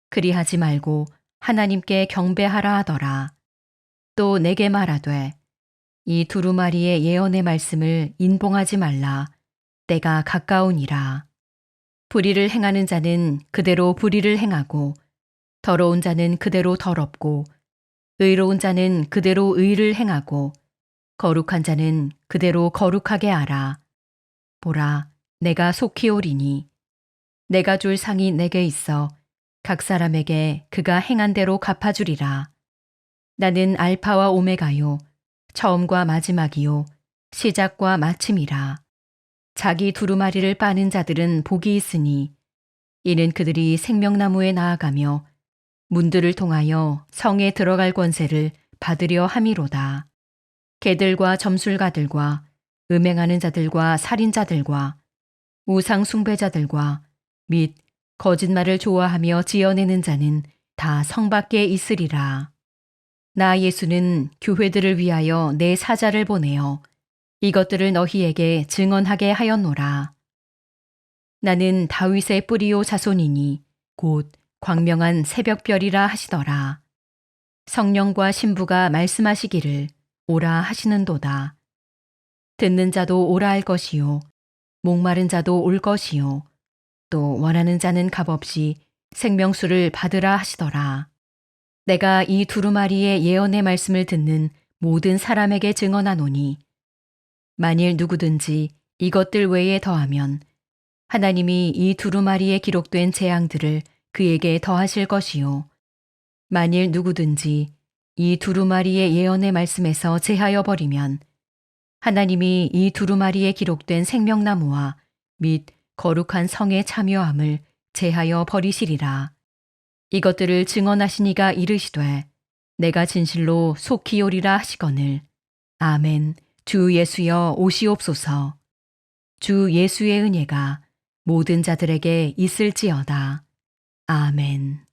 그리하지 말고 하나님께 경배하라 하더라. 또 내게 말하되 이 두루마리의 예언의 말씀을 인봉하지 말라. 때가 가까우니라. 불의를 행하는 자는 그대로 불의를 행하고 더러운 자는 그대로 더럽고 의로운 자는 그대로 의를 행하고 거룩한 자는 그대로 거룩하게 하라. 보라, 내가 속히 오리니 내가 줄 상이 내게 있어 각 사람에게 그가 행한 대로 갚아주리라. 나는 알파와 오메가요 처음과 마지막이요 시작과 마침이라. 자기 두루마리를 빠는 자들은 복이 있으니 이는 그들이 생명나무에 나아가며 문들을 통하여 성에 들어갈 권세를 받으려 함이로다. 개들과 점술가들과 음행하는 자들과 살인자들과 우상 숭배자들과 및 거짓말을 좋아하며 지어내는 자는 다 성 밖에 있으리라. 나 예수는 교회들을 위하여 내 사자를 보내어 이것들을 너희에게 증언하게 하였노라. 나는 다윗의 뿌리요 자손이니 곧 광명한 새벽별이라 하시더라. 성령과 신부가 말씀하시기를 오라 하시는도다. 듣는 자도 오라 할 것이요 목마른 자도 올 것이요 또 원하는 자는 값없이 생명수를 받으라 하시더라. 내가 이 두루마리의 예언의 말씀을 듣는 모든 사람에게 증언하노니 만일 누구든지 이것들 외에 더하면 하나님이 이 두루마리에 기록된 재앙들을 그에게 더하실 것이요 만일 누구든지 이 두루마리의 예언의 말씀에서 제하여 버리면 하나님이 이 두루마리에 기록된 생명나무와 및 거룩한 성에 참여함을 제하여 버리시리라. 이것들을 증언하시니가 이르시되 내가 진실로 속히 오리라 하시거늘. 아멘. 주 예수여 오시옵소서. 주 예수의 은혜가 모든 자들에게 있을지어다. 아멘.